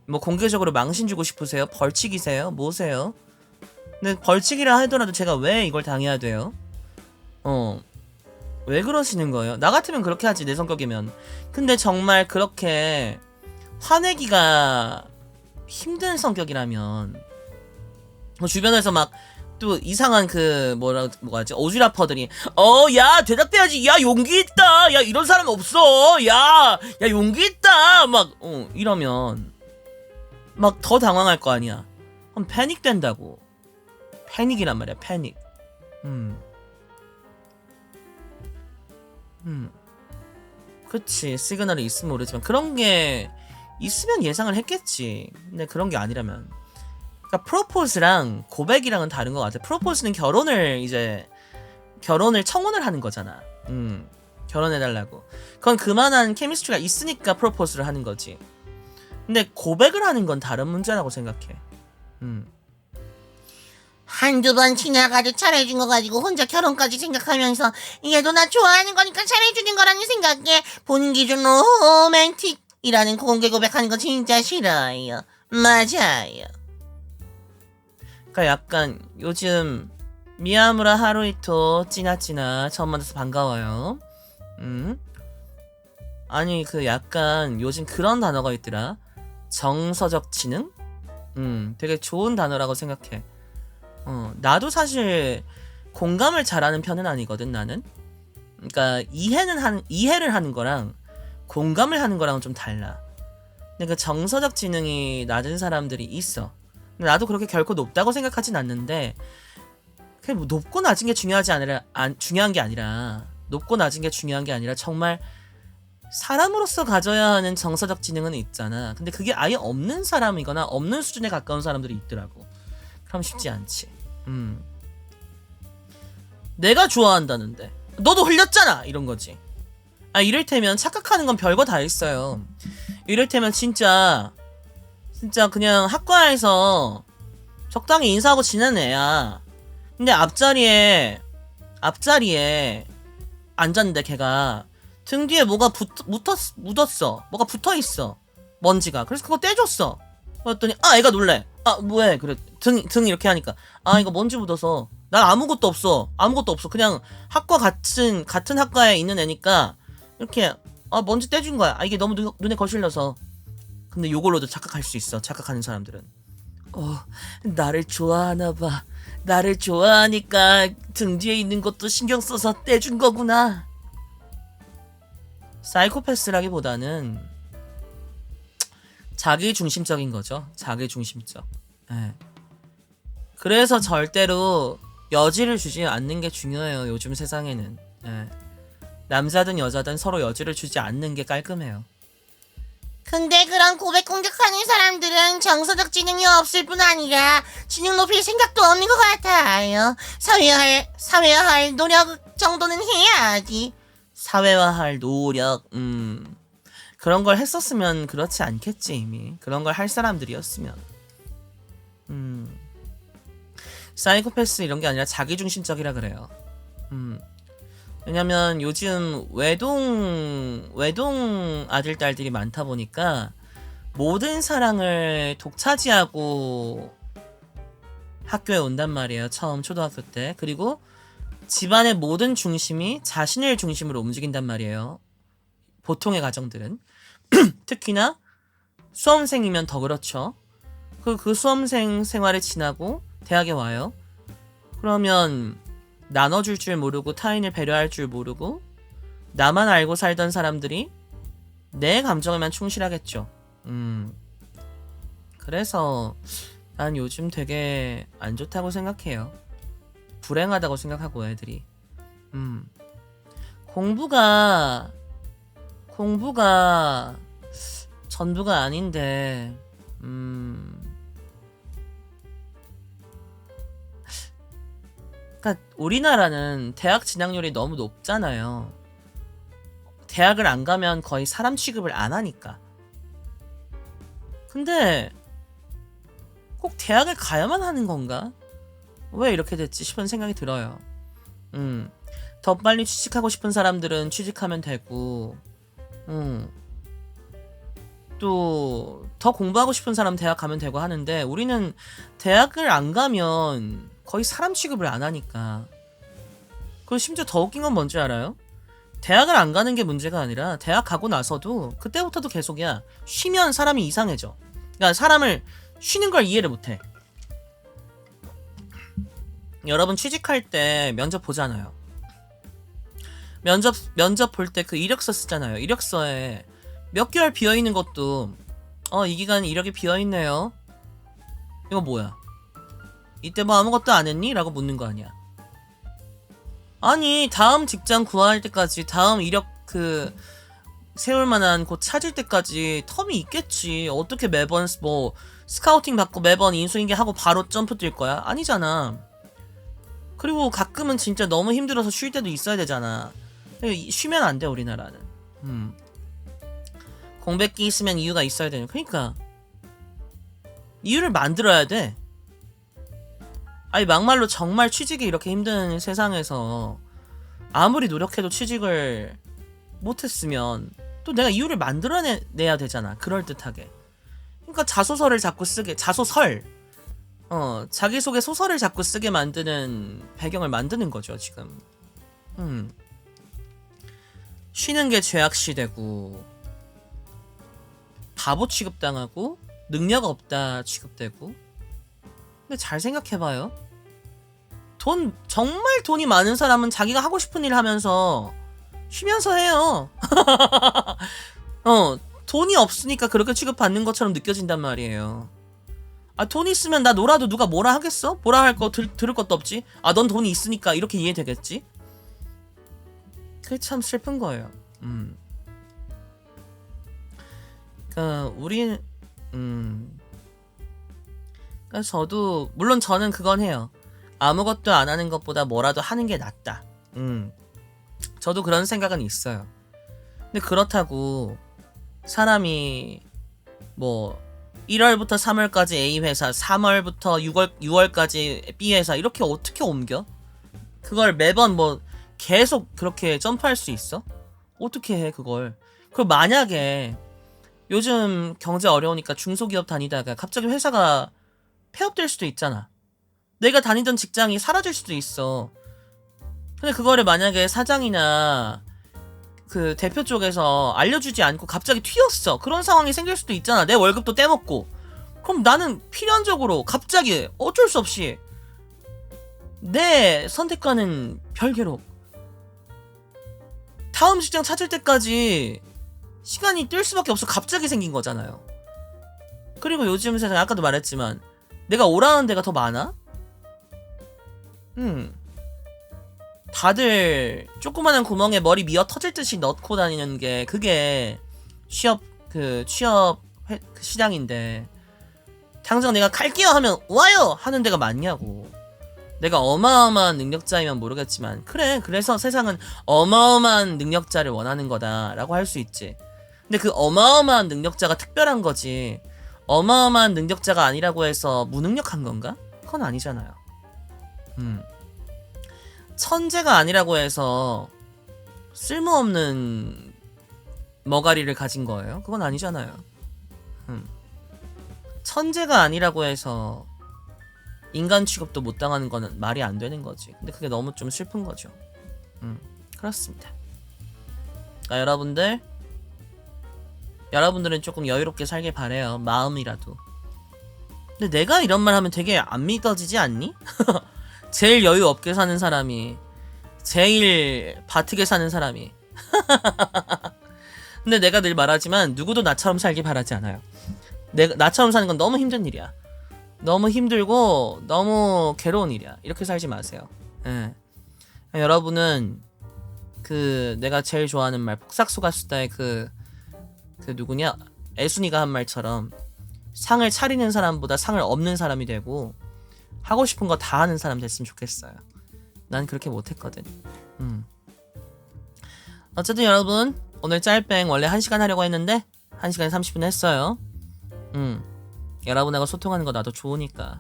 뭐 공개적으로 망신 주고 싶으세요? 벌칙이세요? 뭐세요? 근데 벌칙이라 하더라도 제가 왜 이걸 당해야 돼요? 왜 그러시는 거예요? 나 같으면 그렇게 하지 내 성격이면. 근데 정말 그렇게 화내기가 힘든 성격이라면 주변에서 막 또 이상한 그 뭐가지 오지라퍼들이 야 대답해야지 야 용기 있다 야 이런 사람 없어 야 용기 있다 막 이러면 막 더 당황할 거 아니야. 그럼 패닉 된다고. 패닉이란 말이야 패닉. 그치 시그널이 있으면 모르지만 그런 게 있으면 예상을 했겠지. 근데 그런 게 아니라면 그러니까 프로포즈랑 고백이랑은 다른 것 같아. 프로포즈는 결혼을 청혼을 하는 거잖아. 결혼해달라고. 그건 그만한 케미스트리가 있으니까 프로포즈를 하는 거지. 근데 고백을 하는 건 다른 문제라고 생각해. 한두 번 지나가도 잘해준 거 가지고 혼자 결혼까지 생각하면서 얘도 나 좋아하는 거니까 잘해주는 거라는 생각에 본인 기준으로 로맨틱이라는 공개 고백하는 거 진짜 싫어요. 맞아요. 그러니까 약간 요즘 미야무라 하루이토 찌나찌나 처음 만나서 반가워요. 아니 그 약간 요즘 그런 단어가 있더라. 정서적 지능? 되게 좋은 단어라고 생각해. 나도 사실 공감을 잘하는 편은 아니거든 나는. 그러니까 이해를 하는 거랑 공감을 하는 거랑은 좀 달라. 근데 그 정서적 지능이 낮은 사람들이 있어. 근데 나도 그렇게 결코 높다고 생각하진 않는데 그게 뭐 높고 낮은 게 중요한 게 아니라 높고 낮은 게 중요한 게 아니라 정말 사람으로서 가져야 하는 정서적 지능은 있잖아. 근데 그게 아예 없는 사람이거나 없는 수준에 가까운 사람들이 있더라고. 그럼 쉽지 않지. 내가 좋아한다는데 너도 흘렸잖아 이런 거지. 이를테면 착각하는 건 별거 다 있어요. 이를테면 진짜 그냥 학과에서 적당히 인사하고 지낸 애야. 근데 앞자리에 앉았는데 걔가 등 뒤에 뭐가 묻었어. 뭐가 붙어있어. 먼지가. 그래서 그거 떼줬어. 그랬더니 애가 놀래. 뭐해. 그래. 등 이렇게 하니까 이거 먼지 묻어서 난 아무것도 없어. 그냥 같은 학과에 있는 애니까 이렇게 먼지 떼준 거야. 이게 너무 눈에 거슬려서. 근데 요걸로도 착각할 수 있어. 착각하는 사람들은 나를 좋아하나봐. 나를 좋아하니까 등 뒤에 있는 것도 신경 써서 떼준 거구나. 사이코패스라기보다는 자기중심적인 거죠. 자기중심적. 그래서 절대로 여지를 주지 않는 게 중요해요. 요즘 세상에는. 남자든 여자든 서로 여지를 주지 않는 게 깔끔해요. 근데 그런 고백 공격하는 사람들은 정서적 지능이 없을 뿐 아니라 지능 높일 생각도 없는 것 같아요. 사회화할 노력 정도는 해야지. 사회화할 노력. 그런 걸 했었으면 그렇지 않겠지 이미. 그런 걸 할 사람들이었으면. 사이코패스 이런 게 아니라 자기중심적이라 그래요. 왜냐면 요즘 외동 아들 딸들이 많다 보니까 모든 사랑을 독차지하고 학교에 온단 말이에요. 처음 초등학교 때. 그리고 집안의 모든 중심이 자신을 중심으로 움직인단 말이에요. 보통의 가정들은. 특히나 수험생이면 더 그렇죠. 그 수험생 생활을 지나고 대학에 와요. 그러면 나눠줄 줄 모르고 타인을 배려할 줄 모르고 나만 알고 살던 사람들이 내 감정에만 충실하겠죠. 그래서 난 요즘 되게 안 좋다고 생각해요. 불행하다고 생각하고 애들이. 공부가 공부가 전부가 아닌데 그러니까 우리나라는 대학 진학률이 너무 높잖아요. 대학을 안 가면 거의 사람 취급을 안 하니까. 근데 꼭 대학을 가야만 하는 건가? 왜 이렇게 됐지 싶은 생각이 들어요. 더 빨리 취직하고 싶은 사람들은 취직하면 되고, 또 더 공부하고 싶은 사람 대학 가면 되고 하는데 우리는 대학을 안 가면 거의 사람 취급을 안 하니까. 그리고 심지어 더 웃긴 건 뭔지 알아요? 대학을 안 가는 게 문제가 아니라 대학 가고 나서도 그때부터도 계속이야. 쉬면 사람이 이상해져. 그러니까 사람을 쉬는 걸 이해를 못해. 여러분 취직할 때 면접 보잖아요. 면접 볼 때 그 이력서 쓰잖아요. 이력서에 몇 개월 비어 있는 것도 이 기간 이력이 비어 있네요. 이거 뭐야? 이때 뭐 아무것도 안 했니? 라고 묻는 거 아니야. 아니 다음 직장 구할 때까지 다음 이력 세울 만한 곳 찾을 때까지 텀이 있겠지. 어떻게 매번 뭐 스카우팅 받고 매번 인수인계하고 바로 점프 뛸 거야? 아니잖아. 그리고 가끔은 진짜 너무 힘들어서 쉴 때도 있어야 되잖아. 쉬면 안 돼 우리나라는. 공백기 있으면 이유가 있어야 되는. 그러니까 이유를 만들어야 돼. 아니 막말로 정말 취직이 이렇게 힘든 세상에서 아무리 노력해도 취직을 못했으면 또 내가 이유를 만들어내야 되잖아. 그럴듯하게. 그러니까 자소서를 자꾸 쓰게, 자소설, 자기소개 소설을 자꾸 쓰게 만드는 배경을 만드는 거죠 지금. 쉬는 게 죄악시 되고 바보 취급당하고 능력 없다 취급되고. 근데 잘 생각해봐요. 정말 돈이 많은 사람은 자기가 하고 싶은 일 하면서 쉬면서 해요. 돈이 없으니까 그렇게 취급받는 것처럼 느껴진단 말이에요. 아, 돈 있으면 나 놀아도 누가 뭐라 하겠어? 뭐라 할 거 들을 것도 없지? 아, 넌 돈이 있으니까 이렇게 이해되겠지? 그게 참 슬픈 거예요. 그러니까 그러니까 저도 물론 저는 그건 해요. 아무것도 안 하는 것보다 뭐라도 하는 게 낫다. 저도 그런 생각은 있어요. 근데 그렇다고 사람이 뭐 1월부터 3월까지 A 회사, 3월부터 6월까지 B 회사 이렇게 어떻게 옮겨? 그걸 매번 뭐 계속 그렇게 점프할 수 있어? 어떻게 해 그걸? 그럼 만약에 요즘 경제 어려우니까 중소기업 다니다가 갑자기 회사가 폐업될 수도 있잖아. 내가 다니던 직장이 사라질 수도 있어. 근데 그거를 만약에 사장이나 그 대표 쪽에서 알려주지 않고 갑자기 튀었어. 그런 상황이 생길 수도 있잖아. 내 월급도 떼먹고. 그럼 나는 필연적으로 갑자기 어쩔 수 없이 내 선택과는 별개로 다음 직장 찾을 때까지 시간이 뛸 수밖에 없어. 갑자기 생긴 거잖아요. 그리고 요즘 세상 아까도 말했지만 내가 오라는 데가 더 많아? 다들 조그마한 구멍에 머리 미어 터질 듯이 넣고 다니는 게 그게 취업 시장인데 당장 내가 갈게요 하면 와요 하는 데가 많냐고. 내가 어마어마한 능력자이면 모르겠지만 그래, 그래서 세상은 어마어마한 능력자를 원하는 거다라고 할 수 있지. 근데 그 어마어마한 능력자가 특별한 거지 어마어마한 능력자가 아니라고 해서 무능력한 건가? 그건 아니잖아요. 천재가 아니라고 해서 쓸모없는 머가리를 가진 거예요? 그건 아니잖아요. 천재가 아니라고 해서 인간 취급도 못 당하는 거는 말이 안 되는 거지. 근데 그게 너무 좀 슬픈 거죠. 그렇습니다. 그러니까 여러분들은 조금 여유롭게 살길 바래요. 마음이라도. 근데 내가 이런 말 하면 되게 안 믿어지지 않니? 제일 여유 없게 사는 사람이, 제일 바트게 사는 사람이. 근데 내가 늘 말하지만 누구도 나처럼 살길 바라지 않아요. 나처럼 사는 건 너무 힘든 일이야. 너무 힘들고 너무 괴로운 일이야. 이렇게 살지 마세요. 예. 여러분은 그 내가 제일 좋아하는 말 폭삭소가수다의 그 누구냐 애순이가 한 말처럼 상을 차리는 사람보다 상을 없는 사람이 되고 하고 싶은 거 다 하는 사람 됐으면 좋겠어요. 난 그렇게 못했거든. 어쨌든 여러분 오늘 짤뱅 원래 1시간 하려고 했는데 1시간에 30분 했어요. 여러분하고 소통하는 거 나도 좋으니까.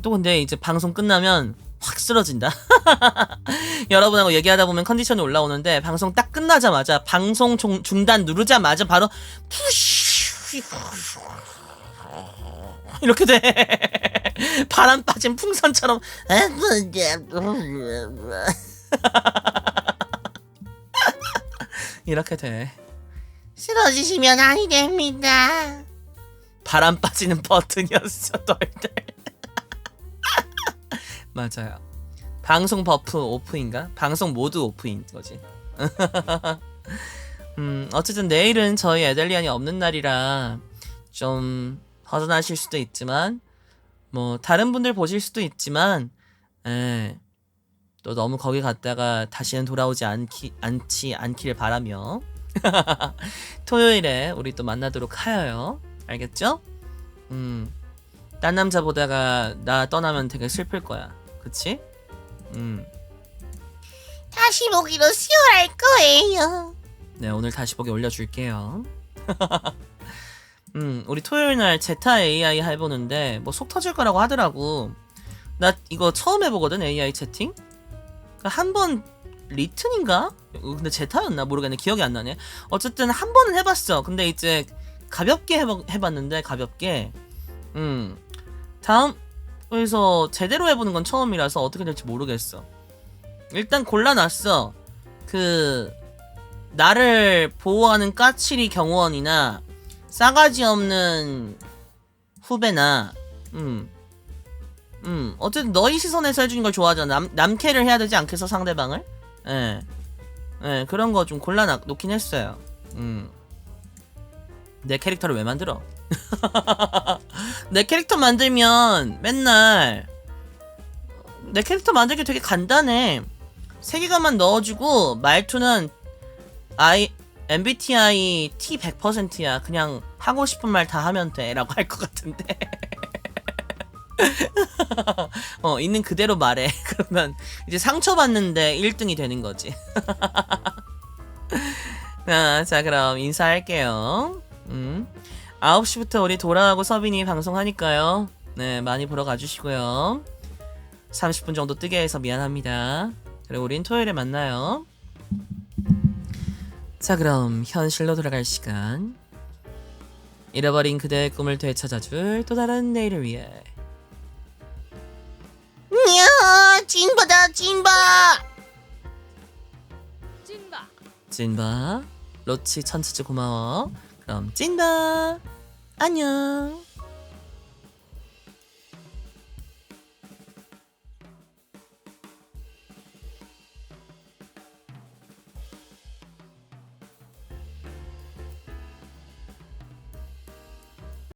또 근데 이제 방송 끝나면 확 쓰러진다. 여러분하고 얘기하다 보면 컨디션이 올라오는데 방송 딱 끝나자마자 방송 중단 누르자마자 바로 이렇게 돼. 바람 빠진 풍선처럼 이렇게 돼. 쓰러지시면 아니 됩니다. 바람 빠지는 버튼이었어 너희들. 맞아요. 방송 버프 오프인가? 방송 모드 오프인 거지. 어쨌든 내일은 저희 에델리안이 없는 날이라 좀 허전하실 수도 있지만 뭐 다른 분들 보실 수도 있지만 또 너무 거기 갔다가 다시는 돌아오지 않기를 바라며 토요일에 우리 또 만나도록 하여요. 알겠죠? 딴 남자 보다가 나 떠나면 되게 슬플 거야. 그치? 다시 보기로 수혈할 거예요. 네, 오늘 다시 보기 올려줄게요. 우리 토요일 날 제타 AI 해보는데 뭐 속 터질 거라고 하더라고. 나 이거 처음 해보거든, AI 채팅? 한 번 리튼인가? 근데 제타였나? 모르겠네. 기억이 안 나네. 어쨌든 한 번은 해봤어. 근데 이제 가볍게 해봤는데 가볍게 다음 그래서 제대로 해보는 건 처음이라서 어떻게 될지 모르겠어. 일단 골라놨어. 그 나를 보호하는 까칠이 경호원이나 싸가지 없는 후배나 어쨌든 너희 시선에서 해주는 걸 좋아하잖아. 남캐를 해야 되지 않겠어 상대방을? 그런 거 좀 골라놓긴 했어요. 내 캐릭터를 왜 만들어? 내 캐릭터 만들면 맨날 내 캐릭터 만들기 되게 간단해. 세계관만 넣어주고 말투는 MBTI T 100%야. 그냥 하고 싶은 말 다 하면 돼 라고 할 것 같은데 있는 그대로 말해. 그러면 이제 상처받는데 1등이 되는 거지. 자 그럼 인사할게요. 9시부터 우리 도라하고 서빈이 방송하니까요. 네, 많이 보러 가주시고요. 30분 정도 뜨게 해서 미안합니다. 그리고 우린 토요일에 만나요. 자 그럼 현실로 돌아갈 시간. 잃어버린 그대의 꿈을 되찾아줄 또 다른 내일을 위해. 이야, 찐바다 찐바. 찐바 로치 천치즈 고마워. 그럼 찐바 안녕.